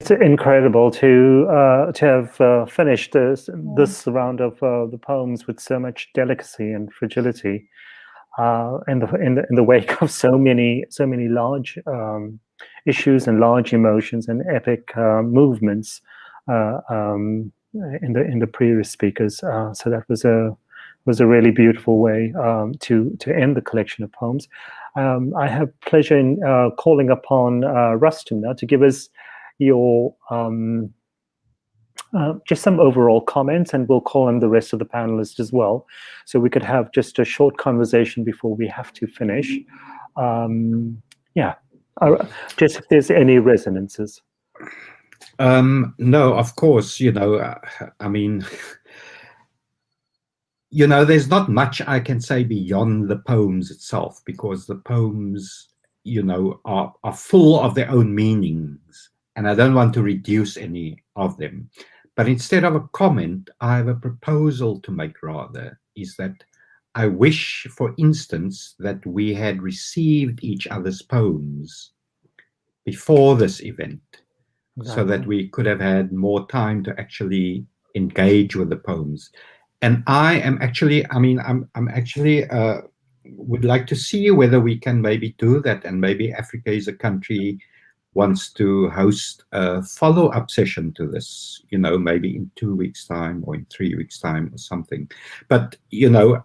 It's incredible to have finished this round of the poems with so much delicacy and fragility in the wake of so many large issues and large emotions and epic movements in the previous speakers. So that was a really beautiful way to end the collection of poems. I have pleasure in calling upon Rustum now to give us your just some overall comments, and we'll call on the rest of the panelists as well, so we could have just a short conversation before we have to finish. Just if there's any resonances. No, of course, I mean, there's not much I can say beyond the poems itself, because the poems, are full of their own meanings, and I don't want to reduce any of them. But instead of a comment, I have a proposal to make rather, is that I wish, for instance, that we had received each other's poems before this event, so that we could have had more time to actually engage with the poems. And I am actually, I'm actually would like to see whether we can maybe do that, and maybe Africa is a country wants to host a follow-up session to this, maybe in 2 weeks' time or in 3 weeks' time or something. But,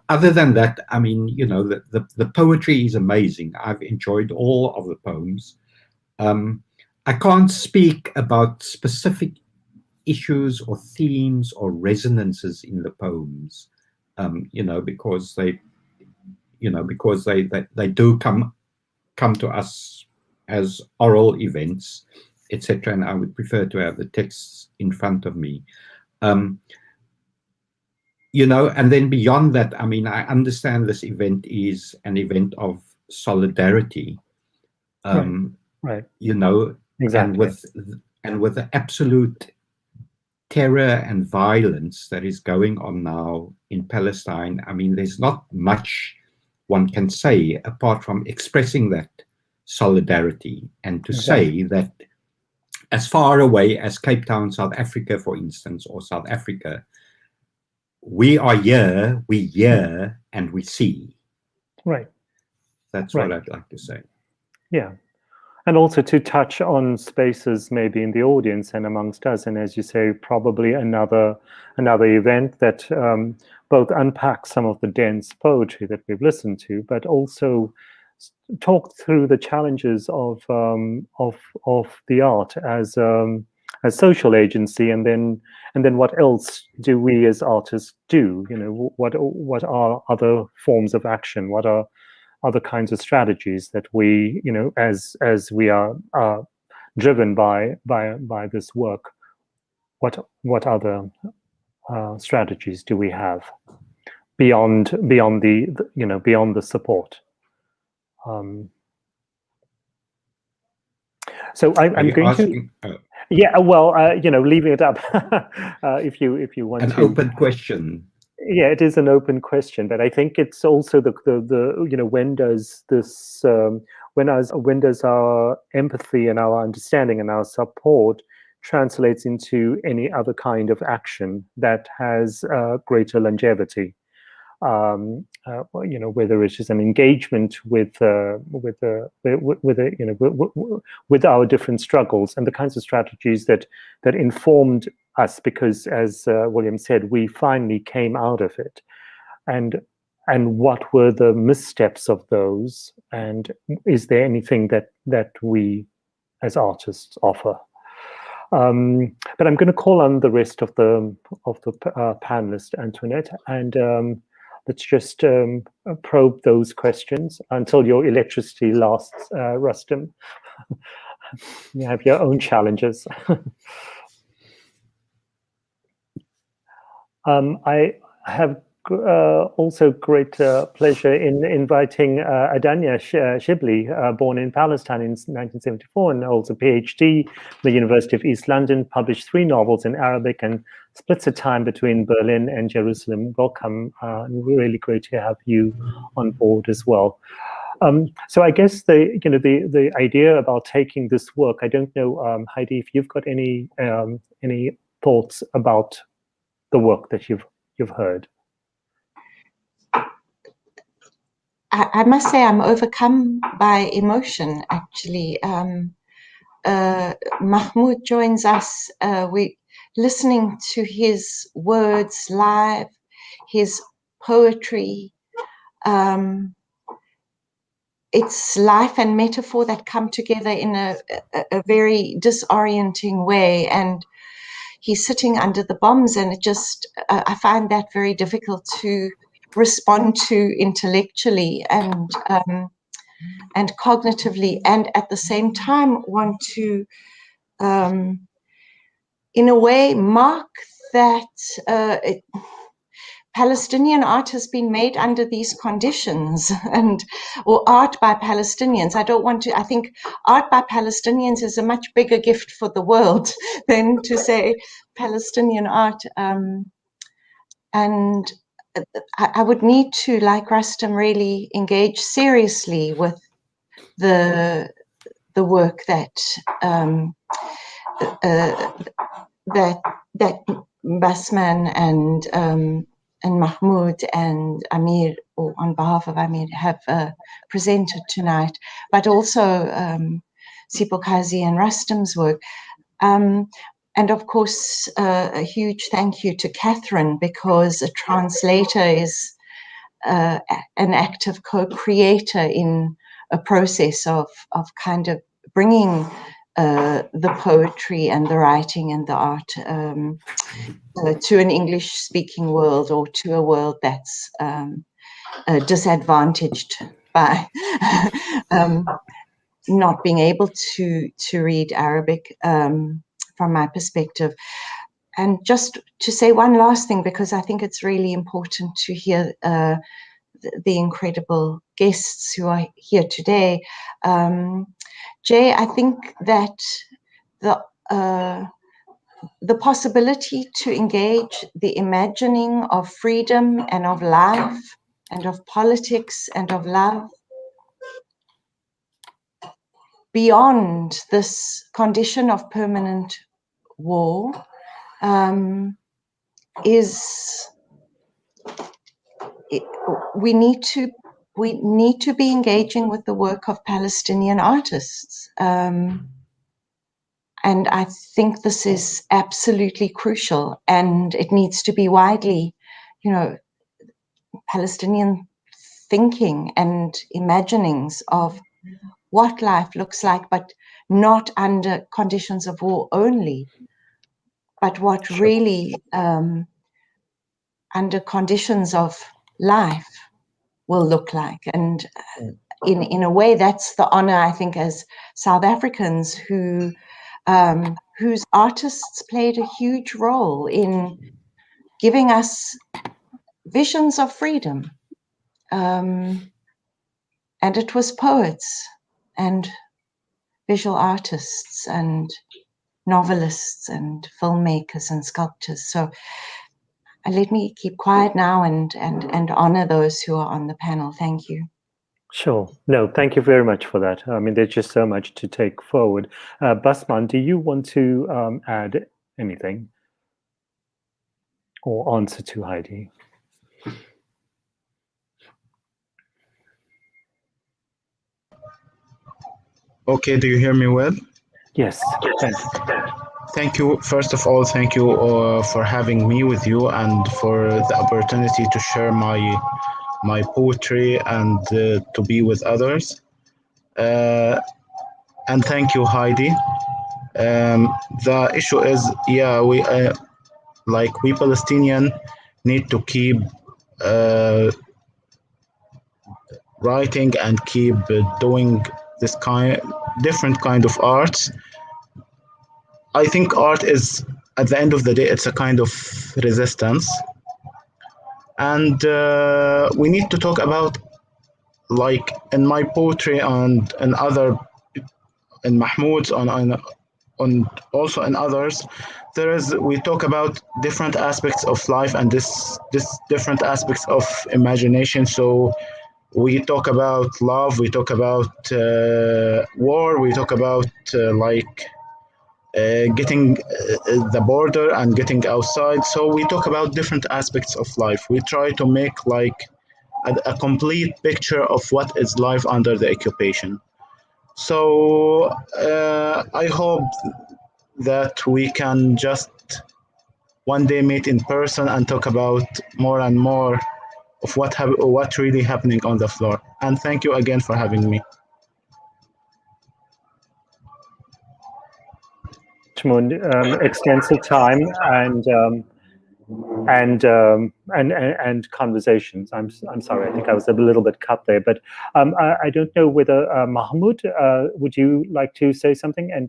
other than that, the poetry is amazing. I've enjoyed all of the poems. I can't speak about specific issues or themes or resonances in the poems, because they do come to us as oral events, etc. And I would prefer to have the texts in front of me. you know, and then beyond that, I mean, I understand this event is an event of solidarity, right. You know, Exactly. and with the absolute terror and violence that is going on now in Palestine, I mean, there's not much one can say apart from expressing that solidarity and to say that as far away as Cape Town, South Africa, for instance, or South Africa, we are here, we hear, and we see. Right. That's what I'd like to say. Yeah. And also to touch on spaces maybe in the audience and amongst us, and as you say, probably another event that both unpacks some of the dense poetry that we've listened to, but also talk through the challenges of the art as social agency, and then what else do we as artists do? You know, what are other forms of action? What are other kinds of strategies that we, you know, as we are driven by this work, what other strategies do we have beyond the you know, beyond the support? So I'm going asking, to yeah, well, you know, leaving it up if you want an open question. Yeah, it is an open question, but I think it's also the you know, when does this when does our empathy and our understanding and our support translates into any other kind of action that has greater longevity? You know, whether it's just an engagement with you know, with our different struggles and the kinds of strategies that informed us, because as William said, we finally came out of it, and what were the missteps of those, and is there anything that we as artists offer? But I'm going to call on the rest of the panelists, Antoinette, and let's just probe those questions until your electricity lasts, Rustum. You have your own challenges. I have also great pleasure in inviting Adania Shibli, born in Palestine in 1974 and holds a PhD from the University of East London, published 3 novels in Arabic and splits her time between Berlin and Jerusalem. Welcome. Really great to have you on board as well. So I guess the idea about taking this work, I don't know, Heidi, if you've got any thoughts about the work that you've heard. I must say I'm overcome by emotion, actually. Mahmoud joins us. We listening to his words live, his poetry. It's life and metaphor that come together in a very disorienting way, and he's sitting under the bombs, and it just I find that very difficult to respond to intellectually and cognitively, and at the same time want to in a way mark that Palestinian art has been made under these conditions, or art by Palestinians. I think art by Palestinians is a much bigger gift for the world than to say Palestinian art. And I would need to, like Rustum, really engage seriously with the work that Basman and Mahmoud and Amir, or on behalf of Amir, have presented tonight, but also Siphokazi and Rustum's work. And of course, a huge thank you to Katharine, because a translator is an active co-creator in a process of kind of bringing the poetry and the writing and the art to an English-speaking world, or to a world that's disadvantaged by not being able to read Arabic, from my perspective. And just to say one last thing, because I think it's really important to hear the incredible guests who are here today. Jay, I think that the possibility to engage the imagining of freedom and of life and of politics and of love beyond this condition of permanent war we need to be engaging with the work of Palestinian artists. And I think this is absolutely crucial, and it needs to be widely, Palestinian thinking and imaginings of what life looks like, but not under conditions of war only, but what really under conditions of life will look like. And in a way, that's the honor, I think, as South Africans whose artists played a huge role in giving us visions of freedom. And it was poets and visual artists and novelists and filmmakers and sculptors. So let me keep quiet now and honor those who are on the panel. Thank you. Sure. No, thank you very much for that. I mean, there's just so much to take forward. Basman, do you want to add anything or answer to Heidi? Okay, do you hear me well? Yes, thanks. Thank you. First of all, thank you for having me with you and for the opportunity to share my poetry and to be with others. And thank you, Heidi. The issue is, we Palestinian need to keep writing and keep doing this different kind of arts. I think art is, at the end of the day, it's a kind of resistance. And we need to talk about, like in my poetry and in Mahmoud's, on also in others, we talk about different aspects of life and this different aspects of imagination. So we talk about love, we talk about war, we talk about getting the border and getting outside. So we talk about different aspects of life. We try to make like a complete picture of what is life under the occupation. So I hope that we can just one day meet in person and talk about more and more of what really happening on the floor. And thank you again for having me. Extensive time and conversations. I'm sorry, I think I was a little bit cut there, but I don't know whether Mahmoud, would you like to say something? And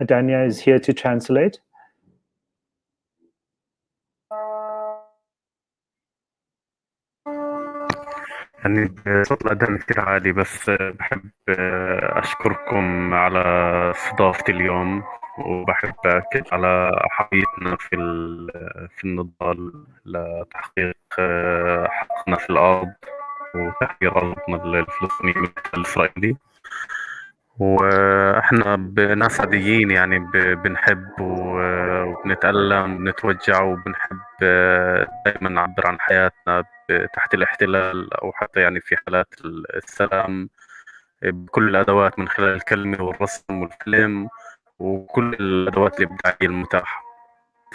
Adania is here to translate. يعني صوت الأذان كتير عالي، بس بحب أشكركم على استضافتي اليوم، وبحب أكد على حقيقتنا في النضال لتحقيق حقنا في الأرض وتحرير أرضنا الفلسطينية من الإسرائيلي. وإحنا ناس عاديين، يعني بنحب وبنتألم بنتوجع وبنحب دائما نعبر عن حياتنا تحت الاحتلال أو حتى يعني في حالات السلام بكل الأدوات، من خلال الكلمة والرسم والفيلم وكل الأدوات الإبداعية المتاحة.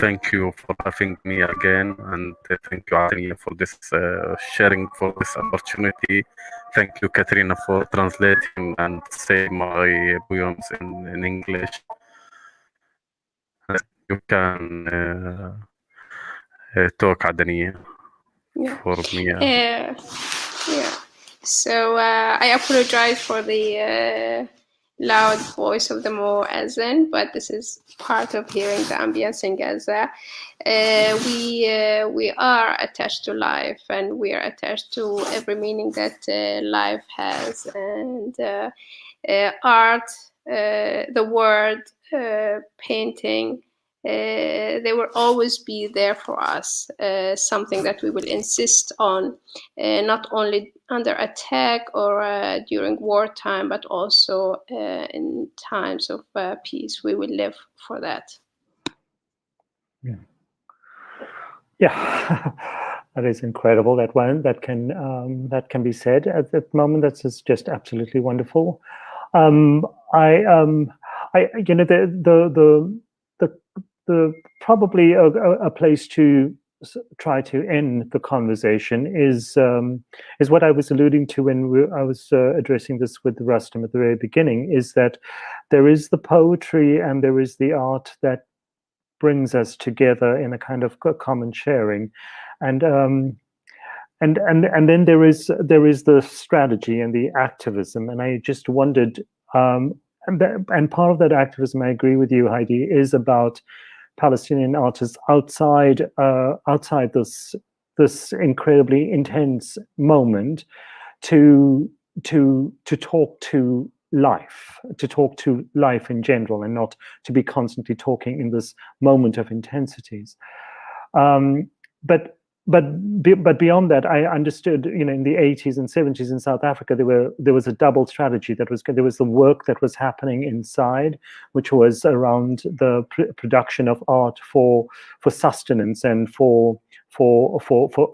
Thank you for having me again, and thank you, Adania, for this sharing, for this opportunity. Thank you, Katharine, for translating and saying my poems in English. You can talk, Adania, for me. Yeah. So I apologize for the loud voice of the muezzin, but this is part of hearing the ambience in Gaza. We are attached to life, and we are attached to every meaning that life has, and art, the word, painting, they will always be there for us, something that we will insist on, not only under attack or during wartime, but also in times of peace. We will live for that. Yeah, that is incredible. That one that can be said at that moment. That's just absolutely wonderful. The probably a place to try to end the conversation is what I was alluding to when I was addressing this with Rustum at the very beginning, is that there is the poetry and there is the art that brings us together in a kind of common sharing, and then there is the strategy and the activism. And I just wondered, and part of that activism, I agree with you, Heidi, is about Palestinian artists outside this incredibly intense moment to talk to life in general, and not to be constantly talking in this moment of intensities. But beyond that, I understood, in the 80s and 70s in South Africa, there was a double strategy. There was the work that was happening inside, which was around the production of art for sustenance and for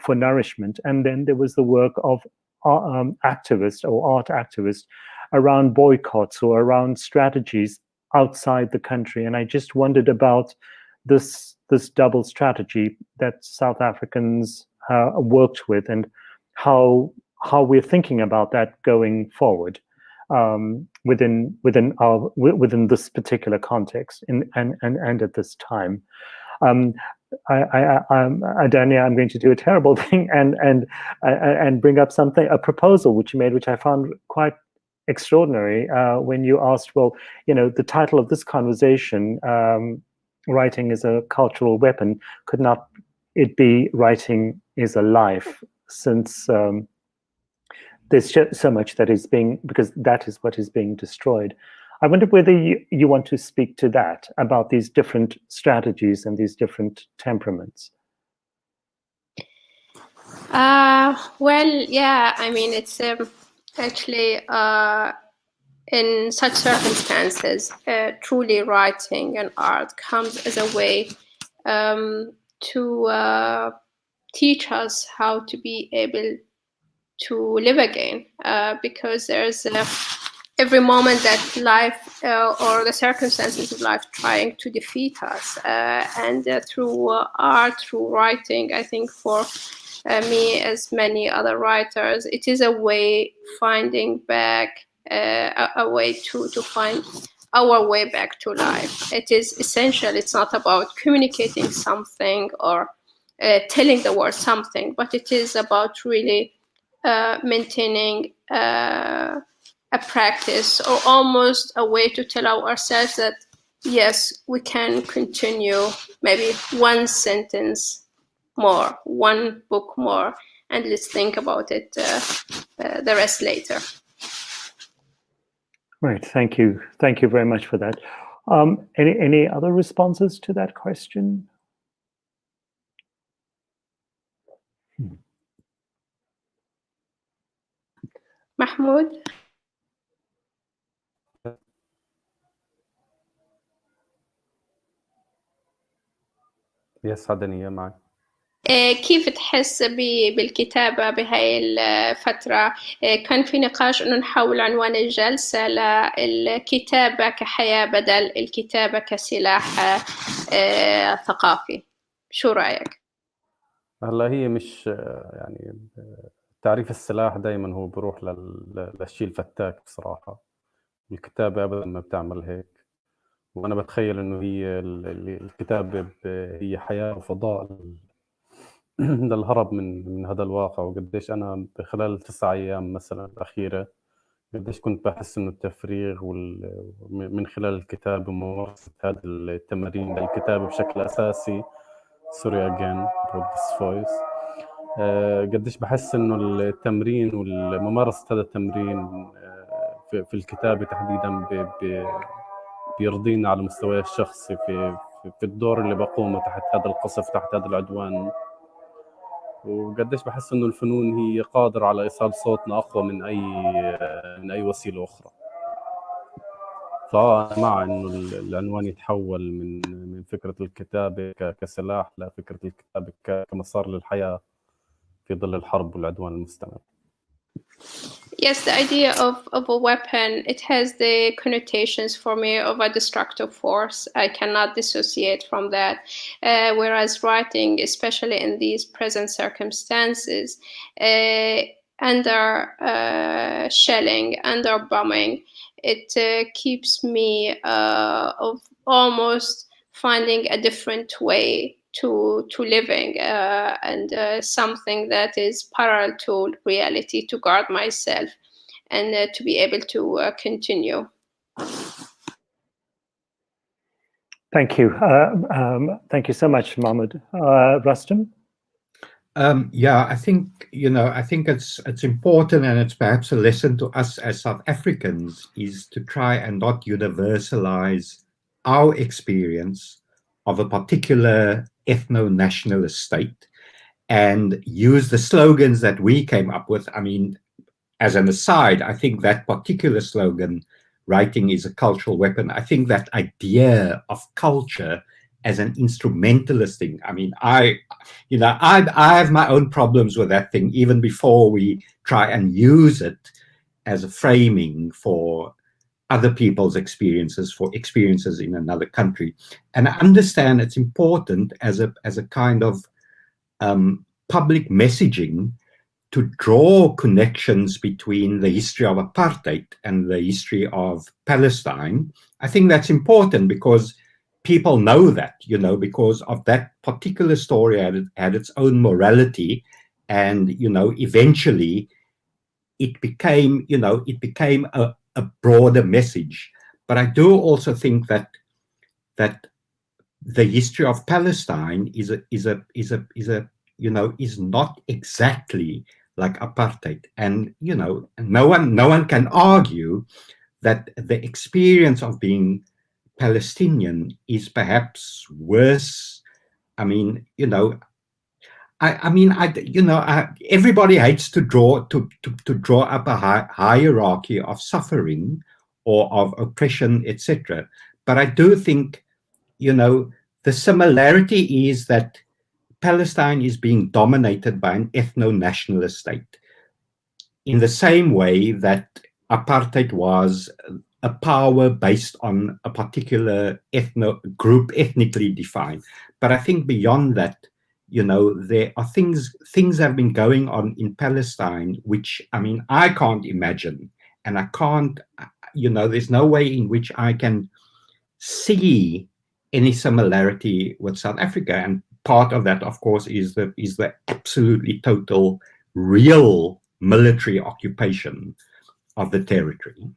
nourishment, and then there was the work of activists or art activists around boycotts or around strategies outside the country. And I just wondered about this double strategy that South Africans worked with, and how we're thinking about that going forward within this particular context and at this time. Adania, I'm going to do a terrible thing and bring up a proposal which you made, which I found quite extraordinary, when you asked, well, the title of this conversation, writing is a cultural weapon, could not it be writing is a life, since there's so much that is because that is what is being destroyed. I wonder whether you want to speak to that, about these different strategies and these different temperaments. Well, yeah, I mean, it's actually in such circumstances, truly writing and art comes as a way to teach us how to be able to live again, because there's every moment that life or the circumstances of life trying to defeat us, and through art, through writing, I think for me, as many other writers, it is a way finding back, a way to find our way back to life. It is essential. It's not about communicating something or telling the world something, but it is about really maintaining a practice, or almost a way to tell ourselves that, yes, we can continue maybe one sentence more, one book more, and let's think about it, the rest later. Right, thank you very much for that. Any other responses to that question? Mahmoud? يس عدنية معك. كيف تحس بالكتابة بهاي الفترة؟ كان في نقاش إنه نحول عنوان الجلسة للكتابة كحياة بدل الكتابة كسلاح ثقافي. شو رأيك؟ هلا هي مش يعني تعريف السلاح دائما هو بروح للشيء الفتاك بصراحة. الكتابة أبدا ما بتعمل هيك، وأنا بتخيل إنه هي الكتابة هي حياة وفضاء للهرب من هذا الواقع. وقديش أنا خلال 9 أيام مثلا الأخيرة قديش كنت بحس إنه التفريغ من خلال الكتابة وممارسة هذه التمارين للكتابة بشكل أساسي. Sorry again about this voice. قديش بحس إنه التمرين وممارسة هذا التمرين في الكتابة تحديدا بيرضينا على مستوى الشخصي في الدور اللي بقومه تحت هذا القصف، تحت هذا العدوان. وقديش بحس إنه الفنون هي قادرة على إيصال صوتنا أقوى من أي وسيلة أخرى. فأنا مع إنه العنوان يتحول من فكرة الكتابة كسلاح لفكرة الكتابة كمسار للحياة في ظل الحرب والعدوان المستمر. Yes, the idea of a weapon, it has the connotations for me of a destructive force. I cannot dissociate from that. Whereas writing, especially in these present circumstances, under shelling, under bombing, it keeps me of almost finding a different way to living and something that is parallel to reality, to guard myself and to be able to continue. Thank you. Thank you so much, Mahmoud. Rustum? Yeah, I think, I think it's important, and it's perhaps a lesson to us as South Africans, is to try and not universalize our experience of a particular ethno-nationalist state and use the slogans that we came up with. I mean, as an aside, I think that particular slogan, writing is a cultural weapon, I think that idea of culture as an instrumentalist thing, I mean, I have my own problems with that thing, even before we try and use it as a framing for other people's experiences, for experiences in another country. And I understand it's important as a kind of public messaging to draw connections between the history of apartheid and the history of Palestine. I think that's important because people know that, because of that particular story had its own morality, and, eventually it became a broader message. But I do also think that the history of Palestine is not exactly like apartheid, and no one can argue that the experience of being Palestinian is perhaps worse. I mean, everybody hates to draw up a hierarchy of suffering or of oppression, etc. But I do think, the similarity is that Palestine is being dominated by an ethno-nationalist state, in the same way that apartheid was a power based on a particular group, ethnically defined. But I think beyond that, there are things have been going on in Palestine, which, I mean, I can't imagine. And I can't, there's no way in which I can see any similarity with South Africa. And part of that, of course, is the absolutely total, real military occupation of the territory.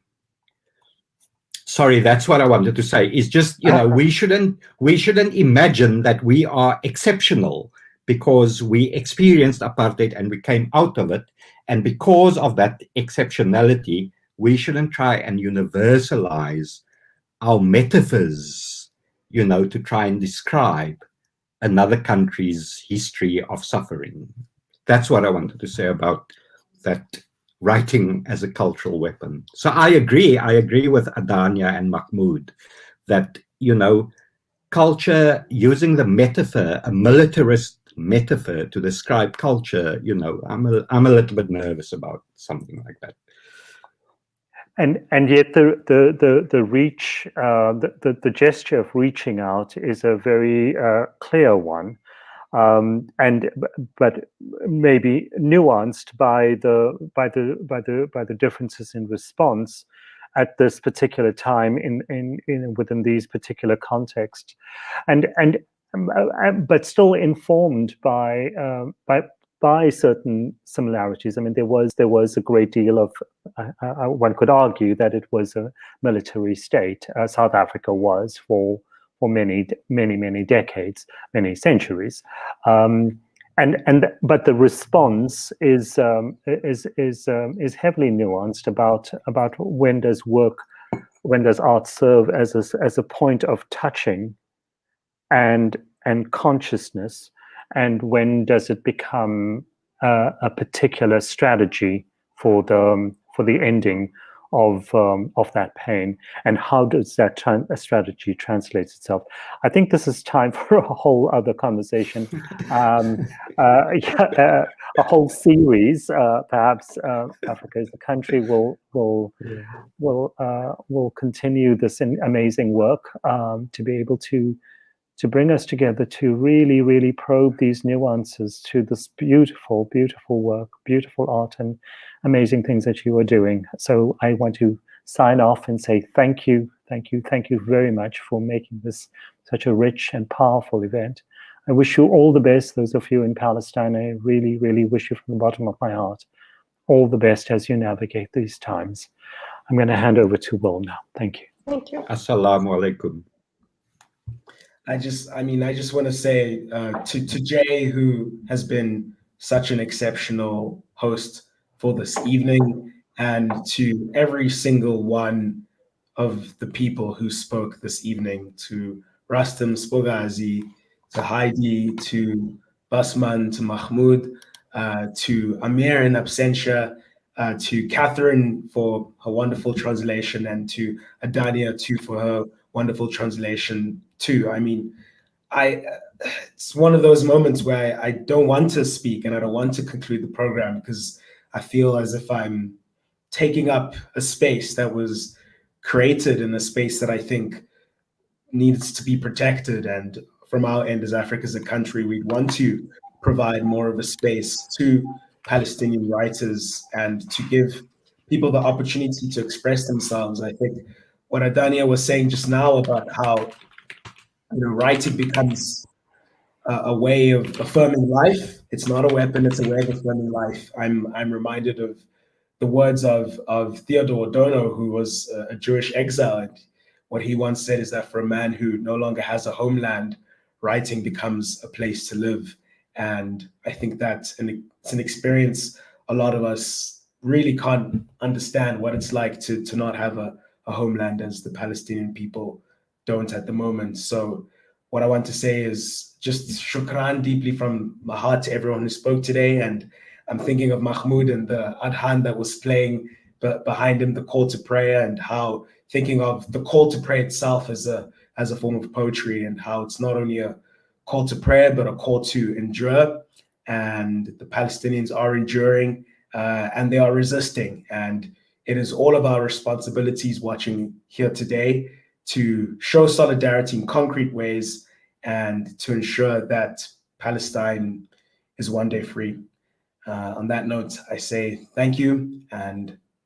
Sorry, that's what I wanted to say. It's just, we shouldn't imagine that we are exceptional because we experienced apartheid and we came out of it. And because of that exceptionality, we shouldn't try and universalize our metaphors, to try and describe another country's history of suffering. That's what I wanted to say about that writing as a cultural weapon. So I agree with Adania and Mahmoud that, culture, using the metaphor, a militarist metaphor to describe culture, I'm a little bit nervous about something like that. And yet the reach, the gesture of reaching out is a very clear one. But maybe nuanced by the differences in response at this particular time within these particular contexts, but still informed by by certain similarities. I mean, there was a great deal of, one could argue that it was a military state. South Africa was for many decades, many centuries. But the response is heavily nuanced about when does art serve as a point of touching and consciousness, and when does it become a particular strategy for the ending of that pain, and how does that strategy translate itself? I think this is time for a whole other conversation, a whole series. Perhaps Africa as a country will continue this amazing work to be able to bring us together to really probe these nuances to this beautiful work, beautiful art, and amazing things that you are doing. So I want to sign off and say thank you very much for making this such a rich and powerful event. I wish you all the best, those of you in Palestine. I really wish you from the bottom of my heart all the best as you navigate these times. I'm going to hand over to Will now. Thank you. Thank you. Assalamu alaikum. I just want to say to Jay, who has been such an exceptional host for this evening, and to every single one of the people who spoke this evening, to Rustum, Siphokazi, to Heidi, to Basman, to Mahmoud, to Amir in absentia, to Katharine for her wonderful translation, and to Adania too for her wonderful translation too. I mean, it's one of those moments where I don't want to speak and I don't want to conclude the program, because I feel as if I'm taking up a space that was created in a space that I think needs to be protected. And from our end as Africa as a country, we want to provide more of a space to Palestinian writers and to give people the opportunity to express themselves. I think what Adania was saying just now about how writing becomes a way of affirming life. It's not a weapon, it's a way of affirming life. I'm reminded of the words of Theodore Adorno, who was a Jewish exile. And what he once said is that for a man who no longer has a homeland, writing becomes a place to live. And I think that's it's an experience a lot of us really can't understand, what it's like to not have a homeland, as the Palestinian people don't at the moment. So what I want to say is just shukran deeply from my heart to everyone who spoke today. And I'm thinking of Mahmoud and the adhan that was playing behind him, the call to prayer, and how thinking of the call to prayer itself as a form of poetry, and how it's not only a call to prayer, but a call to endure. And the Palestinians are enduring and they are resisting. And it is all of our responsibilities watching here today to show solidarity in concrete ways and to ensure that Palestine is one day free. On that note, I say thank you and